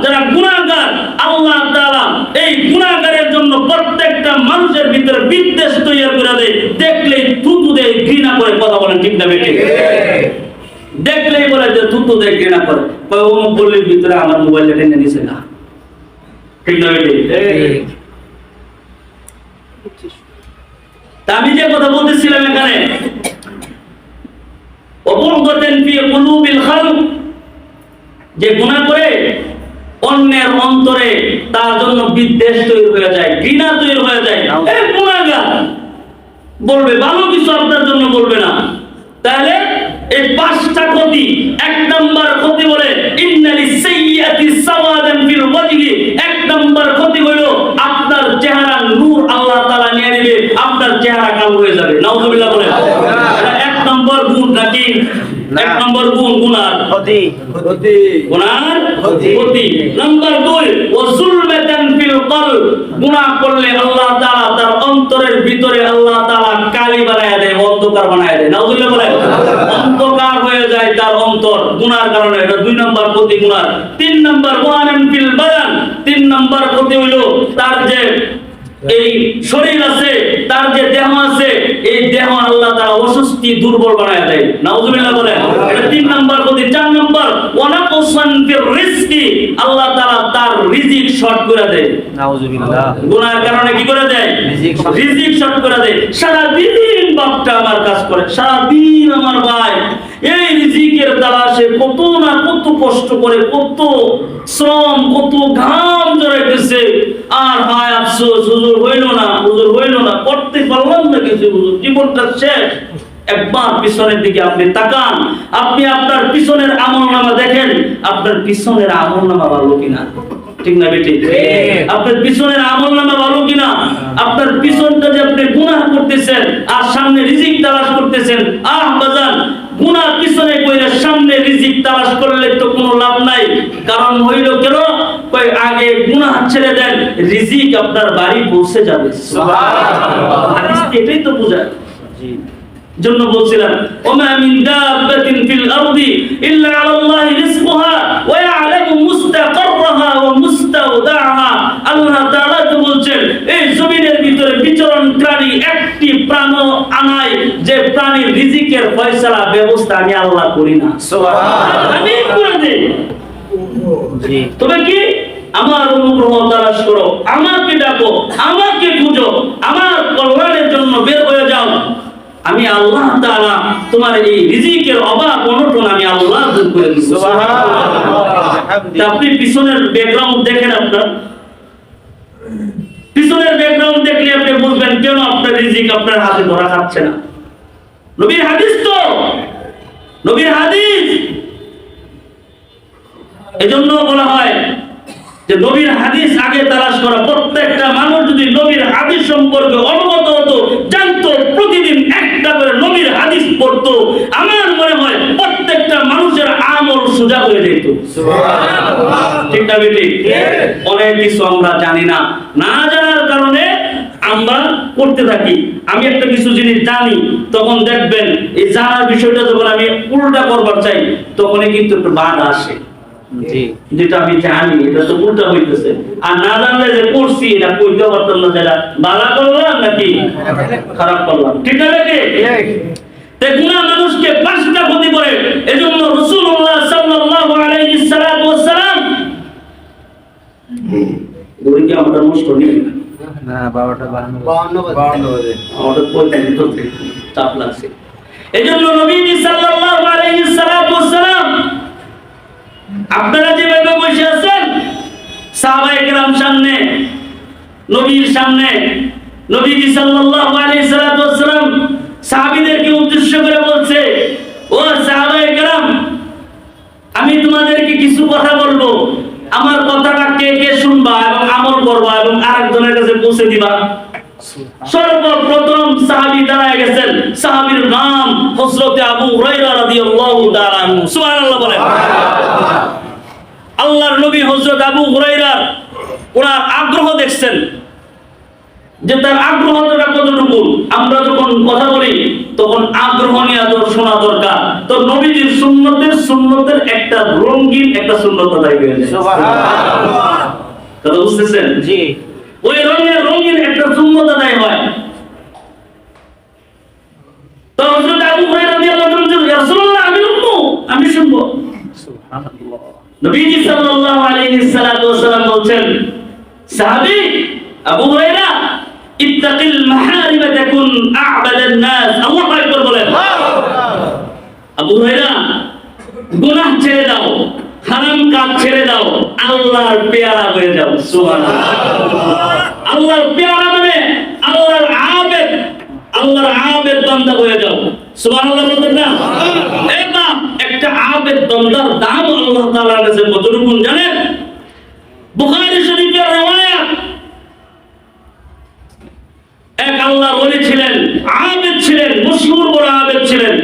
যারা গুনাহগার, আল্লাহ তাআলা এই গুনাহগারের জন্য প্রত্যেকটা মানুষের ভিতরে বিদ্বেষ তৈরি করে দেয়। দেখলেই থুতু দেয়, ঘৃণা করে, কথা বলেন ঠিক না বেটি? দেখলেই বলে যে থুতু দেয়, ঘৃণা করে, কয় অমুক গলির ভিতরে আমার মোবাইলটা টেনে নিছে না, ঠিক না বেটি? আমি যে কথা বলতেছিলাম এখানে, যে গুনাহ করে অন্যের অন্তরে তার জন্য বিদ্বেষ তৈরি হয়ে যায়, ঘৃণা তৈরি হয়ে যায়। এই গুনাহগার বলবে, ভালো কিছু আপনার জন্য বলবে না। তাহলে এই 5টা ক্ষতি, 1 নাম্বার ক্ষতি বলে ইন্নালিস সাইয়্যাতি সাওয়াদান ফিল ওয়াজহি, 1 নাম্বার ক্ষতি হলো আপনার চেহারা নূর আল্লাহ তাআলা নিয়ে নেবে, আপনার চেহারা কালো হয়ে যাবে। নাউযুবিল্লাহ বলে। এটা 1 নাম্বার গুণ নাকি? 1 নাম্বার গুণ গুনার ক্ষতি গুনার ক্ষতি। ক্ষতি। নাম্বার 2 ওয়াজুলমাতান ফিল কলব, গুনাহ করলে আল্লাহ তাআলা তার অন্তরের ভিতরে আল্লাহ তাআলা কালি বানায় দেয়, অন্ধকার বানায় দেয়। নাউযুবিল্লাহ বলে। অন্ধকার হয়ে যায় তার অন্তর গুনার কারণে। এটা 2 নাম্বার ক্ষতি গুনার। 3 নাম্বার ওয়ানান ফিল বাদান, 3 নাম্বার ক্ষতি হলো তার যে এই শরীর আছে, তার যে দেহ আছে, এই দেহ আল্লাহ তাআলা অসুস্থি দুর্বল বানায় দেয়। নাউযুবিল্লাহ বলে। এটা 3 নাম্বার ক্ষতি। 4 নাম্বার ওয়ানাকসান ফির রিজকি, আল্লাহ তাআলা তার রিজিক শর্ট করে দেয়। নাউযুবিল্লাহ। গুনাহের কারণে কি করে দেয়? রিজিক শর্ট করে দেয়। সারা দিন বাপটা আমার কাজ করে, সারা দিন আমার ভাই এই রিজিকের তালাশে কত না কত কষ্ট করে, কত শ্রম, কত ঘাম ঝরাইতেছে, আর হায় আফসোস, হুজুর হইল না, হুজুর হইল না, করতে পারলাম না কিছু, হুজুর জীবনটা শেষ। একবার পিছনের দিকে আপনি তাকান, আপনি আপনার পিছনের আমলনামা দেখেন, আপনার পিছনের আমলনামা ভালো কিনা। ঠিক না বেটি? আপনার পিছনের আমলনামা ভালো কিনা? আপনার পিছনটা যে আপনি গুনাহ করতেছেন আর সামনে রিজিক তালাশ করতেছেন, বাজান, গুনাহ পিছনে কইরা সামনে রিজিক তালাশ করলে তো কোনো লাভ নাই। কারণ হইল কেন? কই আগে গুনাহ ছেড়ে দেন, রিজিক আপনার বাড়ি পৌঁছে যাবে। সুবহানাল্লাহ। হাদিস এটাই তো বোঝায়। জি। জন্য বলছিলাম ওমা মিন দাব্বাতিন ফিল আরদি ইল্লা আলাল্লাহি রিজকুহা ওয়া ইয়ালামু মুস্তাকাররাহা ওয়া মুস্তাওদাআহা। আল্লাহ তাআলা তো বলছেন এই জমিনের ভিতরে বিচরণকারী একটি প্রাণও আনাই যে প্রাণীর রিজিকের ফয়সালা ব্যবস্থা আমি আল্লাহ করি না। সুবহানাল্লাহ। আমি করে দেই। জি। তবে কি আমার অনুগ্রহ তালাশ করো, আমাকে ডাকো, আমাকে খুঁজো, আমার কল্যাণের জন্য বের হয়ে যাও। আমি আল্লাহ তাআলা তোমার এই রিজিকের অভাব অনটন আমি আল্লাহ দূর করে দেব। সুবহানাল্লাহ। আপনি পিছনের ব্যাকগ্রাউন্ড দেখেন, আপনার পিছনের ব্যাকগ্রাউন্ড দেখলে আপনি বুঝবেন কেন আপনার রিজিক আপনার হাতে ধরা খাচ্ছে না। নবীর হাদিস তো, নবীর হাদিস। এজন্য বলা হয় যে নবীর হাদিস আগে তালাশ করা। প্রত্যেকটা মানুষ যদি নবীর হাদিস সম্পর্কে অবগত হতো, জানতো, প্রতিদিন একটা করে নবীর হাদিস পড়তো, আমার মনে হয় প্রত্যেকটা মানুষের আমল সোজা হয়ে যেত। সুবহানাল্লাহ। ঠিক না বেটি? অনেক কিছু আমরা জানি না, না জানার কারণে আমরা করতে থাকি। আমি একটা কিছু জিনিস জানি, তখন দেখবেন এই জানার বিষয়টা যখন আমি উল্টা করবার চাই, তখনই কিন্তু একটু বাধা আসে। জি। যেটা আমি জানি এটা তো উল্টা হইতেছে, আর না জানলে যে করছি এটা কইতে পারতাম না, যেটা ভালো করলাম নাকি খারাপ করলাম। ঠিক না নাকি? তাই গুনাহ মানুষকে 5টা ক্ষতি করে। এজন্য রাসূলুল্লাহ সাল্লাল্লাহু আলাইহি ওয়াসাল্লাম ওইকে আমরা নষ্ট নেই না 12টা 52 বাজে। আমাদের পয়সা তো চাপ লাগছে। এজন্য নবী সাল্লাল্লাহু আলাইহি ওয়াসাল্লাম আপনারা যেভাবে বসে আছেন, সাহাবায়ে কেরাম সামনে, নবীর সামনে, নবী সাল্লাল্লাহু আলাইহি ওয়াসাল্লাম সাহাবীদেরকে উদ্দেশ্য করে বলছে, ও সাহাবায়ে কেরাম, আমি তোমাদেরকে কিছু কথা বলবো, আমার কথাটা কে কে শুনবা এবং আমল করবা এবং আরেকজনের কাছে পৌঁছে দিবা। সর্বপ্রথম সাহাবী দাঁড়ায় গেছেন, সাহাবীর নাম হযরত আবু হুরায়রা রাদিয়াল্লাহু তাআলা আনহু। সুবহানাল্লাহ বলেন। আল্লাহর নবী হযরত আবু হুরায়রা ওনার আগ্রহ দেখছেন, যে তার আগ্রহটা কতটুকু। আমরা যখন কথা বলি তখন আগ্রহ নিয়ে শোনা দরকার। তো নবীজির সুন্নতের একটা রঙিন একটা সুন্নত আদায় হয়ে যায়। সুবহানাল্লাহ। কথা বুঝতেছেন? জি। ওই রঙিন একটা সুন্নত আদায় হয়। তো হযরত আবু হুরায়রা রাদিয়াল্লাহু আনহু বলেন, ইয়া রাসূলুল্লাহ, আমি শুনবো। সুবহানাল্লাহ। নবীজি সাল্লাল্লাহু আলাইহি ওয়াসাল্লাম বলছেন, সাহাবী আবু হুরায়রা, ইত্তাকিল মাহারিম তাকুন আ'বাদান নাস। আল্লাহু আকবার বলেন। আবু হুরায়রা, গুনাহ ছেড়ে দাও, হারাম কাজ ছেড়ে দাও, আল্লাহর পেয়ারা হয়ে যাও। সুবহানাল্লাহ। আল্লাহর পেয়ারা মানে আল্লাহর আবেদ, আল্লাহর আবেদ বান্দা হয়ে যাও। সুবহানাল্লাহ বলতেন না? এবার একটা আবেদ বান্দার দাম আল্লাহ তাআলার কাছে কতটুকু জানেন? বুখারী শরীফের রওয়ায়াত, এক আল্লাহর ওলি ছিলেন, আবেদ ছিলেন, মশহুর বড় আবেদ ছিলেন,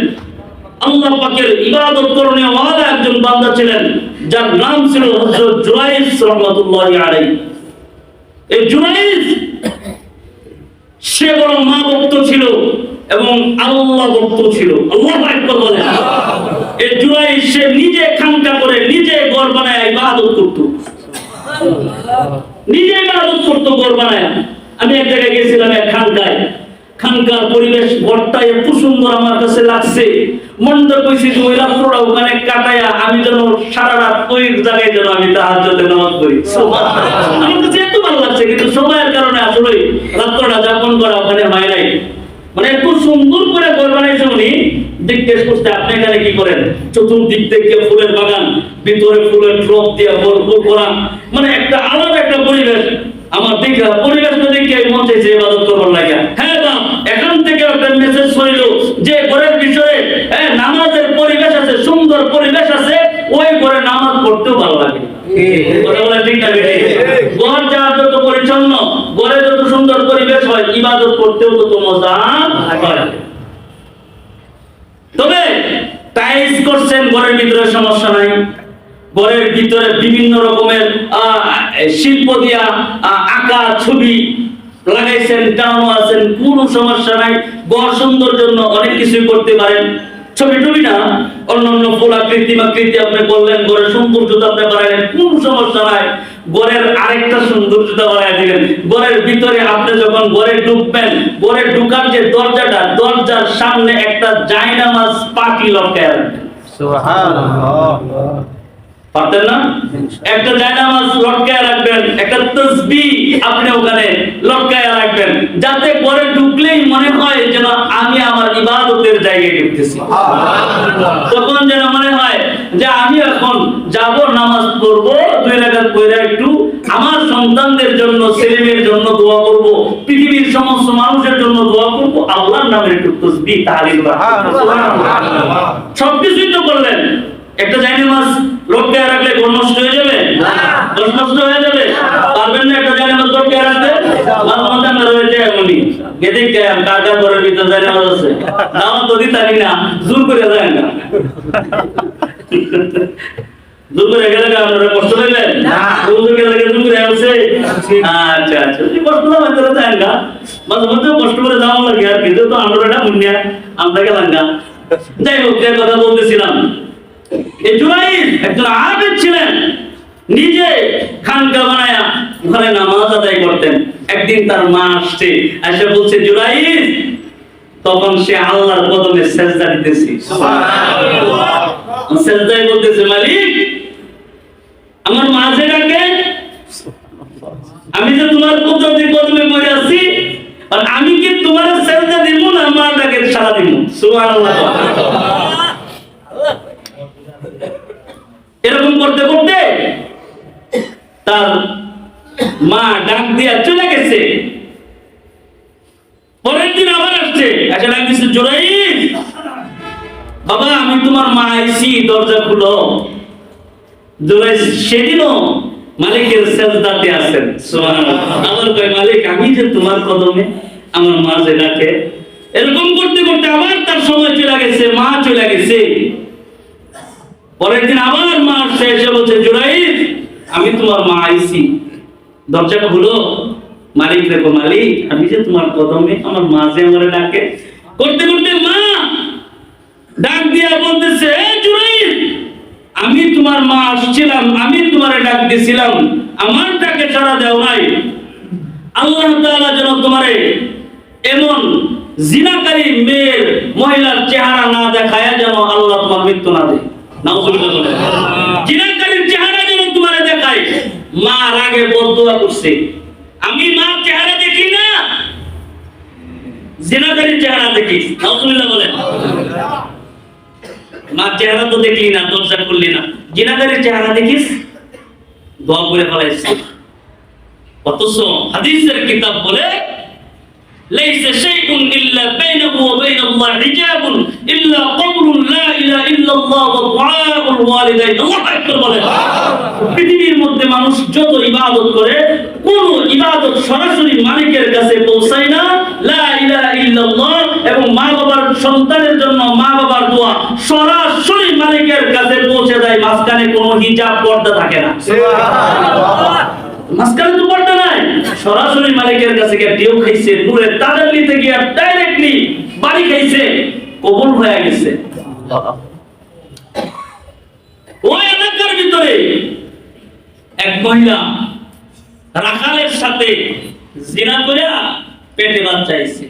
আল্লাহ পাকের ইবাদত করণীয় ওয়ালা একজন বান্দা ছিলেন, যার নাম ছিল হযরত জুরাইজ রাহমাতুল্লাহি আলাইহি। এই জুরাইজ সে বড় মা ভক্ত ছিল এবং আল্লাহ ভক্ত ছিল। আল্লাহু আকবার বলেন। এই জুরাইজ সে নিজে খানকা করে নিজে ঘর বানায় ইবাদত করত, নিজে ইবাদত করত ঘর বানায়। আমি এক জায়গায় গেছিলাম, এক খানকায়, খানকার পরিবেশ ঘরটা এত সুন্দর আমার কাছে লাগছে, মনটা কইছি যে ওই রাত্রটা ওখানে কাটায়া আমি যেন সারা রাত ওই জায়গায় যেন আমি তাহাজ্জুদে নামাজ পড়ি। আমার কাছে এত ভালো লাগছে, কিন্তু সময়ের কারণে আসলে রাত্রটা যাপন করা ওখানে হয় নাই। মানে এত সুন্দর করে ঘর বানাইছে উনি। জিজ্ঞেস করতে, আপনি এখানে কি করেন? চতুর্দিক থেকে ফুলের বাগান, ভিতরে ফুলের ট্রপ দিয়ে ভরপুর করা, মানে একটা আলাদা একটা পরিবেশ। আমার দেখা পরিবেশটা দেখে মন চাইছে ইবাদত করবার লাগে। হ্যাঁ বাপ, এখান থেকে একটা মেসেজ হইল যে ঘরের বিষয়ে নামাজের পরিবেশ আছে, সুন্দর পরিবেশ আছে, ওই ঘরে নামাজ পড়তেও ভালো লাগে। কথা বলা ঠিক না? ঘর যার যত পরিচ্ছন্ন, ঘরে যত সুন্দর পরিবেশ হয়, ইবাদত করতেও তত মজা হয়। তবে টাইলস করছেন ঘরের ভিতরে, সমস্যা নাই। ঘরের ভিতরে বিভিন্ন রকমের শিল্প দিয়া আঁকা ছবি লাগাইছেন, টানো আছেন, কোনো সমস্যা নাই। ঘর সুন্দর জন্য অনেক কিছুই করতে পারেন। ছবি টবি না, অন্যান্য ফুল আকৃতি আকৃতি আপনি করলেন, ঘরের সৌন্দর্যতা আপনি বাড়াইলেন, কোনো সমস্যা নাই। ঘরের আরেকটা সৌন্দর্যতা বাড়াই দিলেন। ঘরের ভিতরে আপনি যখন ঘরে ঢুকবেন, ঘরে ঢুকার যে দরজাটা, দরজার সামনে একটা জায়নামাজ পাটি লটকায় রাখবেন। সুবহানাল্লাহ। পারতেন না? একটা জায়নামাজ লটকায় রাখবেন, একটা তাসবিহ আপনি ওখানে লটকায় রাখবেন, যাতে ঘরে ঢুকলেই মনে হয় যেন আমি আমার ইবাদতের জায়গায় ঢুকতেছি। তখন যেন মনে হয় যে আমি এখন যাব, নামাজ পড়ব, 2 রাকাত পড়ে একটু আমার সন্তানদের জন্য, ছেলেমেয়ের জন্য দোয়া করব, পৃথিবীর সমস্ত মানুষের জন্য দোয়া করব, আল্লাহর নামে একটু তাসবিহ তাহলিল সুবহানাল্লাহ। সবকিছুই তো করলেন, একটা জায়নামাজ লটকায় রাখলে ঘর নষ্ট হয়ে যাবে? ঘর নষ্ট হয়ে যাবে? পারবেন না একটা জায়নামাজ লটকায় রাখতে? মাঝে মাঝে আমরা রয়েছে এমনই এদিক কার কার ঘরের ভিতরে জায়নামাজ আছে, দাওয়াত তো দিতারি না, জোর করে যায় না। জোর করে গেলে আপনারা কষ্ট পাইবেন না? জোর করে গেলে জোর করে আসছে। আচ্ছা আচ্ছা, কষ্ট না হইতে যায় না, মাঝে মাঝে কষ্ট করে যাওয়া লাগে আর কি। তো আমরা এটা মুন্নিয়া আমরা গেলাম না। যাই হোক, যে কথা বলতেছিলাম, এই জুরাইজ একজন আবেদ ছিলেন, নিজে খানকা বানায়া ঘরে নামাজ আদায় করতেন। একদিন তার মা আসছে, এসে বলছে জুরাইজ, তখন সে আল্লাহর কদমে সেজদা দিতেছে। সুবহানাল্লাহ। সেজদায় বলতেছে, মালিক আমার মা যে ডাকে, আমি যে তোমার কুদরতি কদমে পড়ে আছি, আর আমি কি তোমার সেজদা দিব না মা ডাকে সাড়া দিব? সুবহানাল্লাহ। এরকম করতে করতে তার মা ডাক দিয়া চলে গেছে। পরের দিন আবার আসছে, এসে ডাক দিচ্ছে, জুরাইজ বাবা, আমি তোমার মা আইছি, দরজা খুলো। জুরাইজ সেদিনও মালিকের সেজদাতে আছেন। সুবহানাল্লাহ। আবার কয়, মালিক আমি যে তোমার কদমে, আমার মা যে ডাকে। এরকম করতে করতে আবার তার সময় চলে গেছে, মা চলে গেছে। পরের দিন আবার মা আসছে, এসে বলছে, জুরাইজ আমি তোমার মা আইছি, দরজা খুলো। মালিক দেখো, মালিক আমি যে তোমার কদমে, আমার মা যে আমারে ডাকে। করতে করতে মা ডাক দিয়া বলতেছে, জুরাইজ আমি তোমার মা আসছিলাম, আমি তোমারে ডাক দিছিলাম, আমার ডাকে সাড়া দাও নাই। আল্লাহ তাআলা যেন তোমারে এমন জিনাকারী মেয়ের, মহিলার চেহারা না দেখায়, যেন আল্লাহ তোমার মৃত্যু না দেয়। নাউজুবিল্লাহ বলেন। জিনাকারীর চেহারা যেন তোমারে দেখায়। মা রাগে বদদুয়া করছে, আমি মার চেহারা দেখি না, জিনাকারীর চেহারা দেখি। নাউজুবিল্লাহ বলেন। মার চেহারা তো দেখলি না, দরজা করলি না, জিনাকারীর চেহারা দেখিস, দোয়া করে ফেলাইছে। অথচ হাদিসের কিতাব বলে ليس شيء إلا بينه وبين الله حجاب إلا قول لا إله إلا الله ودعاء الوالدين الله أكبر বলেন পৃথিবীর মধ্যে মানুষ যত ইবাদত করে কোন ইবাদত সরাসরি মালিকের কাছে পৌঁছায় না লা ইলাহা ইল্লাল্লাহ এবং মা বাবার সন্তানের জন্য মা বাবার দোয়া সরাসরি মালিকের কাছে পৌঁছে দেয় মাঝখানে কোনো হিজাব পর্দা থাকে না সুবহানাল্লাহ মাঝখানে তো পর্দা নাই সরাসরি মালিকের কাছে গিয়ে ঢেউ খাইছে নূরের তাজাল্লিতে গিয়ে ডাইরেক্টলি বাড়ি খাইছে কবুল হয়ে গেছে ওই এলাকার ভিতরে এক মহিলা রাখালের সাথে জিনা করে পেটে বাচ্চা আইছে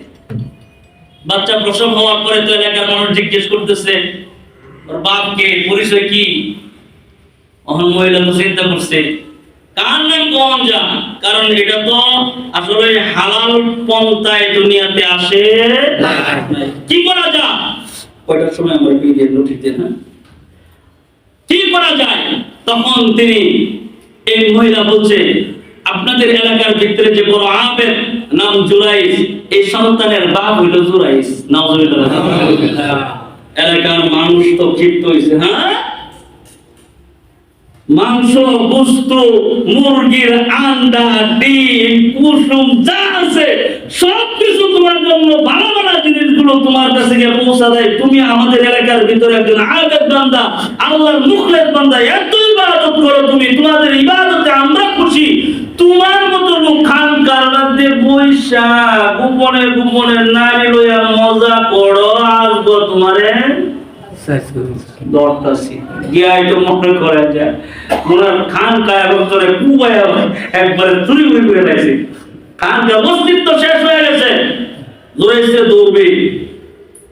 বাচ্চা প্রসব হওয়ার পরে তো এলাকার মানুষ জিজ্ঞেস করতেছে ওর বাপকে পরিচয় কি অহন মহিলা তো চিন্তা করছে কার নাম কোন যা কারণ এটা তো আসলে হালাল পন্থায় দুনিয়াতে আসে কি করা যায় কয়টার সময় আমরা বিয়ে নোটিশ দেন না কি করা যায় তখন তিনি এই মহিলা বলছে আপনাদের এলাকার ভিতরে যে বড় আবেদ নাম জুরাইস এই সন্তানের বাপ হইল জুরাইস নাউজুবিল্লাহ এলাকার মানুষ তো ক্ষিপ্ত হইছে হ্যাঁ মাংস গোশত মুরগির আন্ডা ডিম কুসুম যা আছে সবকিছু তোমার জন্য ভালো ভালো জিনিসগুলো তোমার কাছে গিয়ে পৌঁছা দেয় তুমি আমাদের এলাকার ভিতরে একজন আবেদ বান্দা আল্লাহর মুখলেস বান্দা এত ইবাদত করো তুমি তোমাদের ইবাদতে আমরা খুশি তোমার মতো লোক খান কারবাতে বৈশা গোপনে গোপনে নারী লইয়া মজা করো আসবো তোমারে দরতাছি গিয়াই তো মনে করে যায় ওনার খান কায়া বছরে কুবায়া একবারে চুরি করে করে দিয়েছে খান কা মসজিদ তো শেষ হয়ে গেছে জোরাইছে দৌড়বে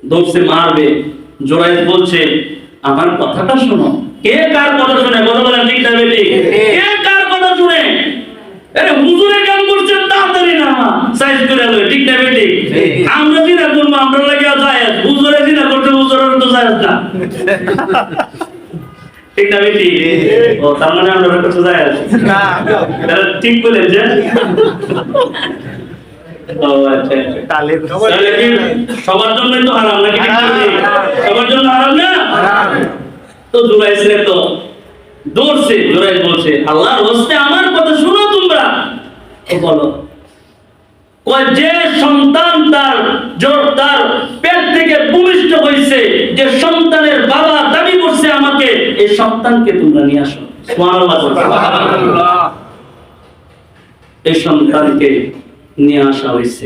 দৌড়ছে মারবে জোরাইস বলছে আমার কথাটা শোনো কে কার কথা শুনে কথা বলেন ঠিক না বেটি কে কার কথা শুনে আরে হুজুরে কাম করছে তাড়াতাড়ি না সাইজ করে লয় ঠিক না বেটি আমরা জিনা করব আমরা লাগিয়া যায় হুজুরে জিনা করতে হুজুরের তো যায় না ঠিক না বেটি ও তার মানে আমরা করতে যায় না তাহলে ঠিক বলেন যে ও আচ্ছা তাহলে সবার জন্য তো হারাম নাকি সবার জন্য হারাম না তো জুরাইছে তো দৌড়ছে জুরাইস বলছে আল্লাহর ওয়াস্তে আমার কথা শুনো তোমরা বলো ওই যে সন্তান তার পেট থেকে ভূমিষ্ঠ হয়েছে যে সন্তানের বাবা দাবি করছে আমাকে এই সন্তানকে তোমরা নিয়ে আসো সুবহানাল্লাহ এই সন্তানকে নিয়ে আসা হয়েছে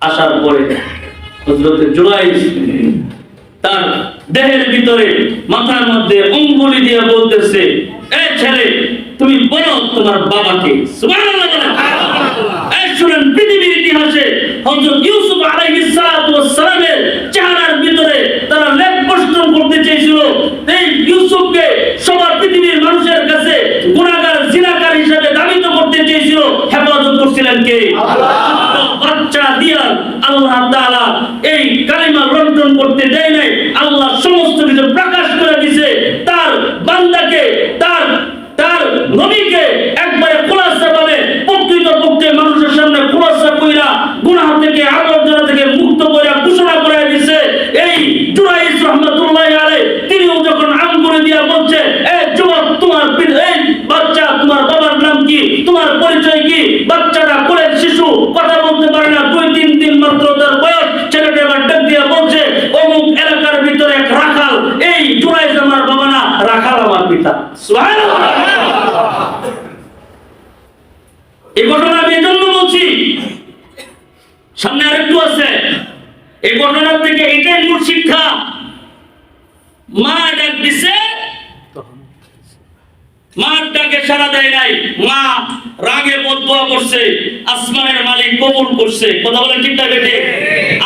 আসার পরে হযরত জুরাইস তার দেহের ভিতরে মাথার মধ্যে অঙ্গুলি দিয়ে বলতেছে এই ছেলে তুমি বলো তোমার বাবাকে সুবহানাল্লাহ এই শুনেন পৃথিবীর ইতিহাসে হযরত ইউসুফ আলাইহিস সালাতু ওয়াস সালামের চেহারার ভিতরে তারা লেপ পোষণ করতে চেয়েছিল এই ইউসুফকে সবার পৃথিবীর মানুষের কাছে গুনাহগার জিনাকার হিসেবে দাবিত করতে চেয়েছিল হেফাজত করছিলেন কে আল্লাহ বাচ্চা দিয়া আল্লাহ তাআলা এই কালিমা রঞ্জন করতে দেয় নাই আল্লাহ সমস্ত কিছু প্রকাশ করে দিয়েছে তার বান্দাকে তার নবীকে একবারে খুলাসা ভাবে প্রকৃতপক্ষে মানুষের সামনে খুলাসা কইরা গুনাহ থেকে আবর্জনা থেকে মুক্ত কইরা ঘোষণা করে দিয়েছে এই জুরাইস রাহমাতুল্লাহি আলাইহি তিনিও যখন আঙ্গুলে দিয়া বলছে এই যুবক তোমার এই বাচ্চা তোমার বাবার নাম কি তোমার পরিচয় কি বাচ্চাটা কোলের শিশু কথা বলতে পারে না 2-3 দিন মাত্র তার বয়স ছেলেটা এবার ডাক দিয়া বলছে অমুক এলাকার ভিতরে এক রাখাল এই জুরাইস আমার বাবা না রাখাল আমার পিতা সুবহানাল্লাহ এই ঘটনা আমি এজন্য বলছি সামনে আরেকটু আছে এই ঘটনা থেকে এটাই মূল শিক্ষা মা ডাক দিছে মার ডাকে সাড়া দেয় নাই মা রাগে বদদুয়া করছে আসমানের মালিক কবুল করছে কথা বলেন ঠিক না বেটে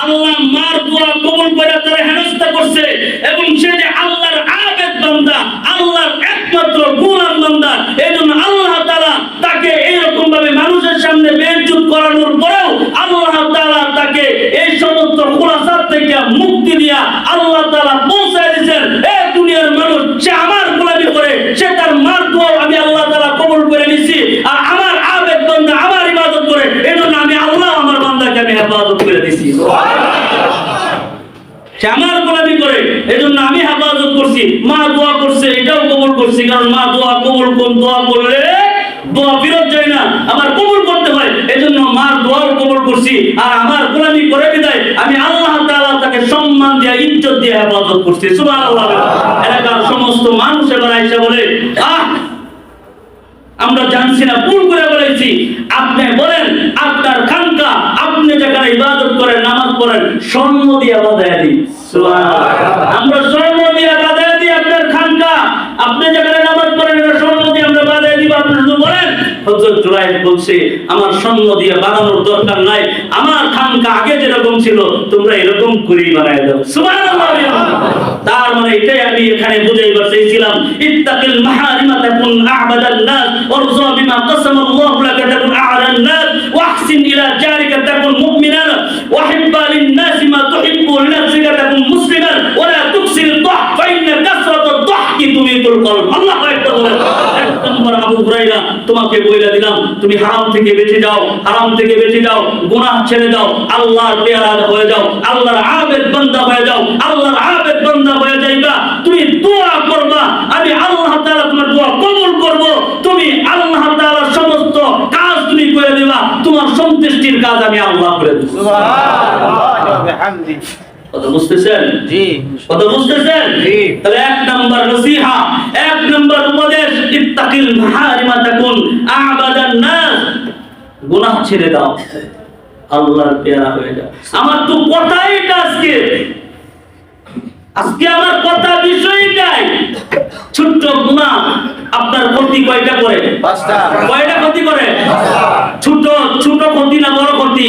আল্লাহ মার দোয়া কবুল করে তারা হেনস্থা করছে এবং সে যে আল্লাহর আবেদ বান্দা আল্লাহর একমাত্র গোলাম বান্দা এজন্য আল্লাহ তাআলা তাকে এইরকম ভাবে মানুষের সামনে বেইজ্জত করানোর পরেও আল্লাহ তাআলা তাকে এই সমস্ত খুলাসাত থেকে মুক্তি দিয়া আল্লাহ তাআলা পৌঁছায় দিয়েছেন এই দুনিয়ার মানুষ সে আমার গোলামি করে সে তার মার দোয়া আমি আল্লাহ তাআলা কবুল করে নিছি আর আমার আবেদ বান্দা আমার ইবাদত করে এজন্য আমি আল্লাহ আমার বান্দাকে আমি হেফাজত সে আমার গোলামি করে, এজন্য আমি হেফাজত করছি। মা দোয়া করছে, এটাও কবুল করছি, কারণ মা দোয়া কবুল দোয়া করলে দোয়া ফেরত যায় না, আমার কবুল করতে হয়, এজন্য মার দোয়াও কবুল করছি। আর আমার গোলামি করে বিদায় আমি আল্লাহ তাআলা তাকে সম্মান দিয়ে ইজ্জত দিয়ে হেফাজত করছি। সুবহানাল্লাহ। এলাকার সমস্ত মানুষ এবার আইসা বলে, আমরা জানছি না, ভুল করে বলেছি। আপনি বলেন আপনার খানকা, আপনি যেখানে ইবাদত করেন, নামাজ পড়েন, স্বর্ণ দিয়ে বাঁধাইয়া দিই। সুবহানাল্লাহ। আমরা স্বর্ণ দিয়ে বাঁধাইয়া দিই আপনার খানকা, আপনি যেখানে নামাজ পড়েন স্বর্ণ দিয়ে আমরা বাঁধাইয়া দিব। আপনি শুধু বলেন হযরত জুরাইর বলছে আমার স্বর্ণ দিয়ে বাঁধানোর দরকার নাই, আমার খানকা আগে যেরকম ছিল তোমরা এরকম করেই বানায় দাও। সুবহানাল্লাহ। তার মানে এটাই আমি এখানে বুঝাইবার চাইছিলাম, ইত্তাকিল মাহারিমা তাকুন আ'বাদান নাস ওয়ারযা বিমা কাসামাল্লাহু লাকা তাকুন আ'লান নাস ওয়াহসিন ইলা জারিকা তাকুন মুমিনান ওয়াহিব্বা লিন-নাসি মা তুহিব্বু লিনাফসিকা তাকুন মুসলিমান ওয়া লা তুকসির দুহ ফাইন্না কাসরাতাদ দুহকি তুমিতুল কলব। আল্লাহু আকবার। এক নম্বর আবু হুরায়রা, তোমাকে বইলা দিলাম তুমি হারাম থেকে বেঁচে যাও, হারাম থেকে বেঁচে যাও, গুনাহ ছেড়ে দাও, আল্লাহর পেয়ারা হয়ে যাও, আল্লাহর আবেদ বান্দা হয়ে যাও, আল্লাহর আবেদ বান্দা হয়ে যাইবা। তুমি দোয়া করবা, আমি আল্লাহ তাআলা তোমার দোয়া কবুল করব। তুমি আল্লাহ তাআলার সমস্ত কাজ তুমি করে দিবা, তোমার সন্তুষ্টির কাজ আমি আল্লাহ করে দেব। সুবহানাল্লাহ ওয়া বিহামদি। কথা বুঝতেছেন? জি। কথা বুঝতেছেন? জি। তাহলে এক নম্বর নসিহা, এক নম্বর উপদেশ, ইত্তাকিল মাহারিমা তাকুন আ'বাদান নাস। গুনাহ ছেড়ে দাও, আল্লাহর পেয়ারা হয়ে যাও। আমার তো কথাই এটা আজকে আমার কথা বিষয়টাই ছোট্ট গুনাহ আপনার ক্ষতি কয়টা করে? 5টা। কয়টা ক্ষতি করে? ছোট ছোট ক্ষতি না বড় ক্ষতি?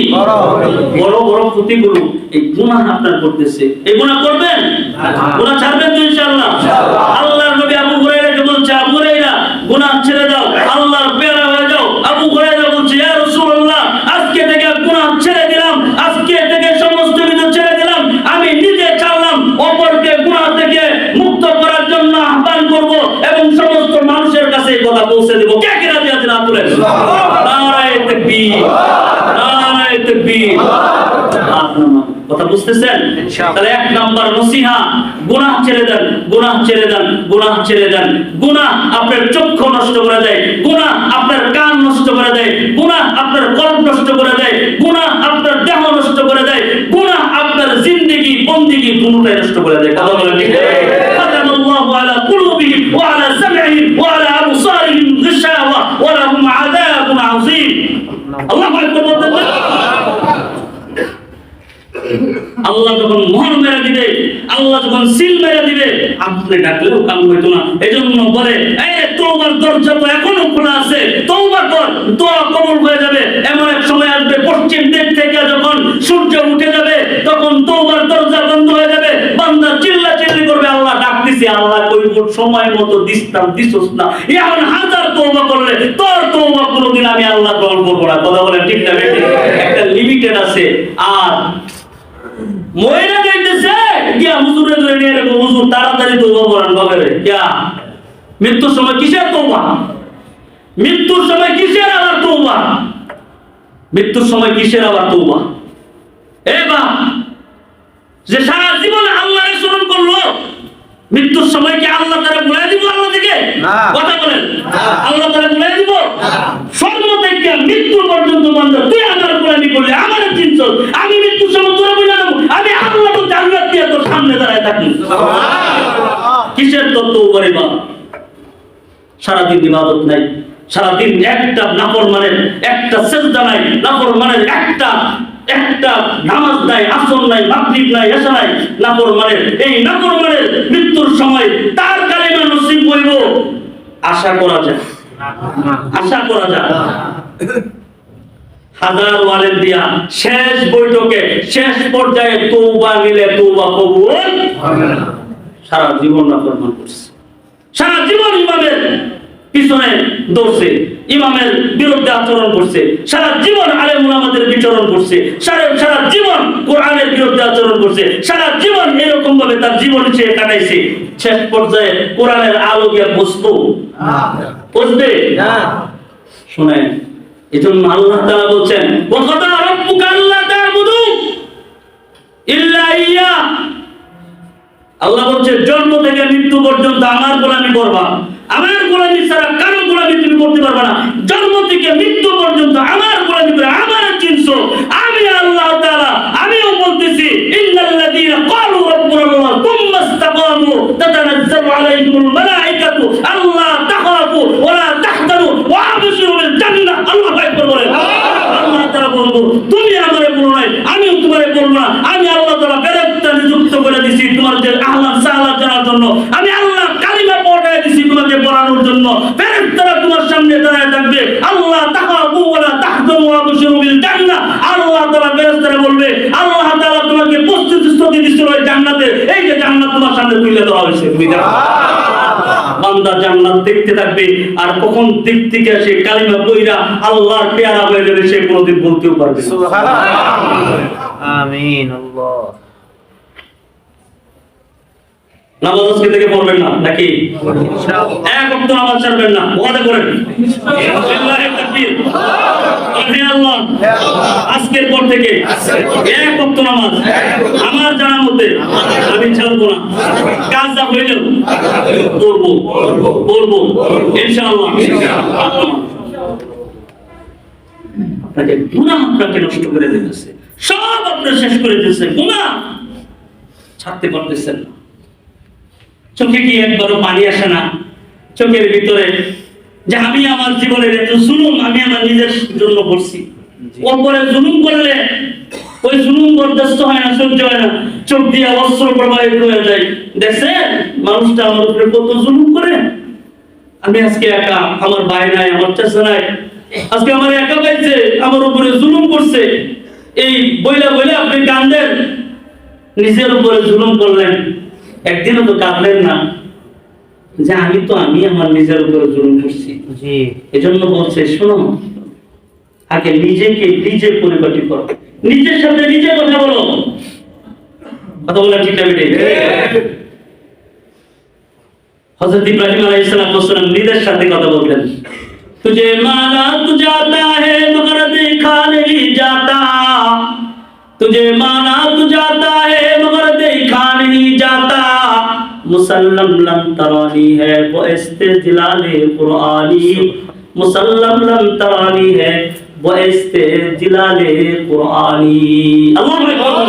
বড় বড় ক্ষতিগুলো এই গুনাহ আপনার করতেছে। এই গুনাহ করবেন? গুনাহ ছাড়বেন তো ইনশাআল্লাহ? আল্লাহর নবী আবু হুরায়রাকে বলছে, আবু হুরায়রা গুনাহ ছেড়ে দাও, আল্লাহর পেয়ারা হয়ে যাও। আবু হুরায়রা বলছে, ইয়া রাসূলুল্লাহ আজকে থেকে গুনাহ ছেড়ে দিলাম, আজকে থেকে সমস্ত কিছু ছেড়ে দিলাম, আমি নিজে ছাড়লাম, অপরকে গুনাহ থেকে মুক্ত করার জন্য আহ্বান করব এবং সমস্ত মানুষের কাছে এই কথা পৌঁছে দেব। কে কে রাজি আছেন? হাত তুলেন। নারায়ে তাকবীর, নারায়ে তাকবীর। কথা বুঝতেছেন? তাহলে এক নাম্বার নসিহা, গুনাহ ছেড়ে দেন, গুনাহ ছেড়ে দেন, গুনাহ ছেড়ে দেন। গুনাহ আপনার চক্ষু নষ্ট করে দেয়, গুনাহ আপনার কান নষ্ট করে দেয়, গুনাহ আপনার কলব নষ্ট করে দেয়, গুনাহ আপনার দেহ নষ্ট করে দেয়, গুনাহ আপনার জিন্দেগি বন্দেগি দুটোই নষ্ট করে দেয়। কথা বলেন ঠিক? খাতামাল্লাহু আলা কুলুবিহিম ওয়া আলা সামঈহিম ওয়া আলা আবসারিহিম গিশাওয়া ওয়া লাহুম আযাবুন আযীম। আল্লাহু আকবার বলতেন না? আল্লাহ যখন মোহর মেরে দিবে, আল্লাহ যখন সিল মেরে দিবে, আপনি ডাকলেও কাম হইতো না। এজন্য বলে, এই তওবার দরজা তো এখনো খোলা আছে, তওবা কর, দোয়া কবুল হয়ে যাবে। এমন এক সময় আসবে পশ্চিম দিক থেকে যখন সূর্য উঠে যাবে, তখন তওবার দরজা বন্ধ হয়ে যাবে, বান্দা চিল্লাচিল্লি করবে, আল্লাহ ডাক দিছি, আল্লাহ কই সময় মতো দিছস না। এখন হাজার তওবা করলে তোর তওবা কোনোদিন আমি আল্লাহ গ্রহণ করব না। কথা বলেন ঠিক না? একটা লিমিটেড আছে। আর মহিলা যাইতেছে গিয়া হুজুরে ধরে নিয়ে রেখো, হুজুর তাড়াতাড়ি তওবা করেন বাবারে। কিয়া মৃত্যুর সময় কিসের তওবা? মৃত্যুর সময় কিসের আবার তওবা? মৃত্যুর সময় কিসের আবার তওবা? এ বাপ, যে সারা জীবন আল্লাহর স্মরণ করলো, মৃত্যুর সময় কি আল্লাহ তাআলা ভুলে দিব আল্লাহ থেকে? কথা বলেন, আল্লাহ তাআলা ভুলে দিব? স্বর্ণ থেকে মৃত্যু পর্যন্ত বান্দা তুই আমার গোলামি করলে, আমার চিনছ, আমি মৃত্যুর সময় তোরা বুঝা দেব, আমি আল্লাহ তো জান্নাত দিয়ে তোর সামনে দাঁড়ায় থাকি। কিসের তত্ত্ব করে বা? সারাদিন ইবাদত নাই, সারাদিন একটা নাফরমানের একটা সিজদা নাই, নাফরমানের একটা নামাজ নাই, আসর নাই, মাগরিব নাই, এশা নাই। নাফরমানের এই নাফরমানের মৃত্যুর সময় তার কালিমা নসিব হইব আশা করা যায়, আশা করা যায়। হাজার ওয়ালেদ দিয়া শেষ বৈঠকে শেষ পর্যায়ে তওবা নিলে তওবা কবুল হবে না। সারা জীবন নাফরমান করছে, সারা জীবন ইমামের পিছনে দৌড়ছে, ইমামের বিরুদ্ধে আচরণ করছে, সারা জীবন আলেম উলামাদের বিচরণ করছে, সারা জীবন কোরআনের বিরুদ্ধে আচরণ করছে, সারা জীবন এরকম ভাবে তার জীবন সে কাটাইছে। শেষ পর্যায়ে কোরআনের আলো দিয়ে বুঝবে না। শুনেন, এজন্য আল্লাহ তাআলা বলছেন, ওয়া কাদা রাব্বুকা আল্লা তা'বুদু ইল্লা ইয়্যা আল্লাহ বলছে জন্ম থেকে মৃত্যু পর্যন্ত আমার গোলামি করবা, আমার গোলামি ছাড়া কারো গোলামি তুমি করতে পারবে না। জন্ম থেকে মৃত্যু পর্যন্ত আমার গোলামি করে আমার চিনছো, আমি আল্লাহ তাআলা আমিও বলতেছি ইন্নাল্লাযীনা ক্বালু রাব্বুনাল্লাহ তুম্মা ইসতাকামু তাতানাজ্জালু আলাইহিমুল মালাঈকাতু আল্লা তাখাফু ওয়া লা তাহজানু ওয়া আবশিরু বিল জান্নাহ। আল্লাহু আকবার বলেন। আল্লাহ তাআলা বলবো তুমি আমারে বলো নাই, আমিও তোমারে বলবো না। আমি আল্লাহ তাআলা ফেরেশতা নিযুক্ত করে দিয়েছি তোমাদের আহলান সাহলান জানার জন্য। আমি আল্লাহ কালিমা পড়ায় দিয়েছি তোমাকে পড়ানোর জন্য। ফেরেশতারা তোমার সামনে দাঁড়ায় থাকবে, আল্লাহ তাখাফু ওয়া লা তাহজানু ওয়া আবশিরু বিল জান্নাহ। আল্লাহ তাআলা ফেরেশতারা বলবে আল্লাহ তাআলা তোমাকে প্রস্তুতি দিয়েছিল এই জান্নাতে, এই যে জান্নাত তোমার সামনে তুলে দেওয়া হয়েছে, তুমি দেখো। বান্দা জান্নাত দেখতে থাকবে, আর কখন দিক থেকে সে কালিমা কইরা আল্লাহর পেয়ারা হয়ে যাবে সে কোনোদিন বলতেও পারবে না। সুবহানাল্লাহ। আমিন আল্লাহ। নামাজ আজকে থেকে পড়বেন না নাকি? এক ওয়াক্ত নামাজ ছাড়বেন না, ওয়াদা করেন। লিল্লাহি তাকবীর। আল্লাহ আল্লাহ। আজকের পর থেকে এক ওয়াক্ত নামাজ আমার জানা মতে আমি ছাড়বো না। কাজ যা হইলেও পড়বো ইনশাআল্লাহ। আপনাকে গুনাহ আপনাকে নষ্ট করে দিতেছে, সব আপনার শেষ করে দিতেছে, গুনাহ ছাড়তে পারতেছেন না। চোখে কি একবারও পানি আসে না চোখের ভিতরে যে আমি আমার জীবনের এত জুলুম আমি আমার নিজের জন্য করছি? ওপরে জুলুম করলে ওই জুলুম বরদাস্ত হয় না, সহ্য হয় না, চোখ দিয়ে অস্ত্র প্রবাহিত হয়ে যায়। দেখছেন মানুষটা আমার উপরে কত জুলুম করে। আমি আজকে একা, আমার ভাই নাই, আমার চাচা নাই, আজকে আমার একা পাইছে, আমার উপরে জুলুম করছে। এই বইলা বইলা আপনি কান্দেন, নিজের উপরে জুলুম করলেন, একদিনও তো কাঁদলেন না যে আমি আমার নিজের উপরে জুলুম করছি। জি। এজন্য বলছে শোনো, আগে নিজেকে নিজে পরিপাটি করো, নিজের সাথে নিজে কথা বলো। কথা বলা ঠিক না বেটে? হযরত ইব্রাহিম আলাইহিস সালাম নিজের সাথে কথা বলতেন। तुझे माना तू जाता है मगर देखा नहीं जाता, तुझे माना तू जाता है मगर देखा नहीं जाता, मुसल्लम लम तरानी है वो इस्तिजलाले कुरानी, मुसल्लम लम तरानी है वो इस्तिजलाले कुरानी। अल्लाहु আকবার।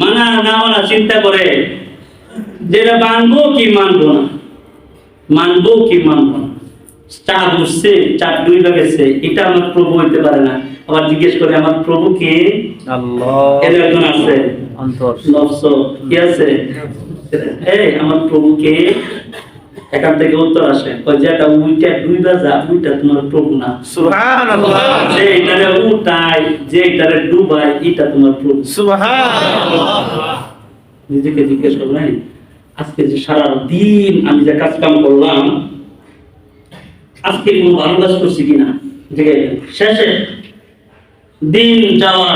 মানা না মানা চিন্তা করে যেটা মানবো কি মানবো না, মানবো কি মানবো না। চা বসছে, চা ডুইবা গেছে, এটা আমার প্রভু হইতে পারে না। আবার জিজ্ঞেস করে আমার প্রভু কে? আল্লাহ। এর একজন আছে অন্তর নফস কি আছে, এই আমার প্রভু কে? এখান থেকে উত্তর আসে ওই যেটা উইটা ডুইবা যা উইটা তোমার প্রভু না। সুবহানাল্লাহ। যে এটারে উঠাই, যে এটারে ডুবাই, এটা তোমার প্রভু। সুবহানাল্লাহ। নিজেকে জিজ্ঞেস করবেন আজকে যে সারা দিন আমি যে কাজ কাম করলাম আজকে কোনো ভালো কাজ করছি কিনা, ঠিক আছে? শেষে দিন যাওয়া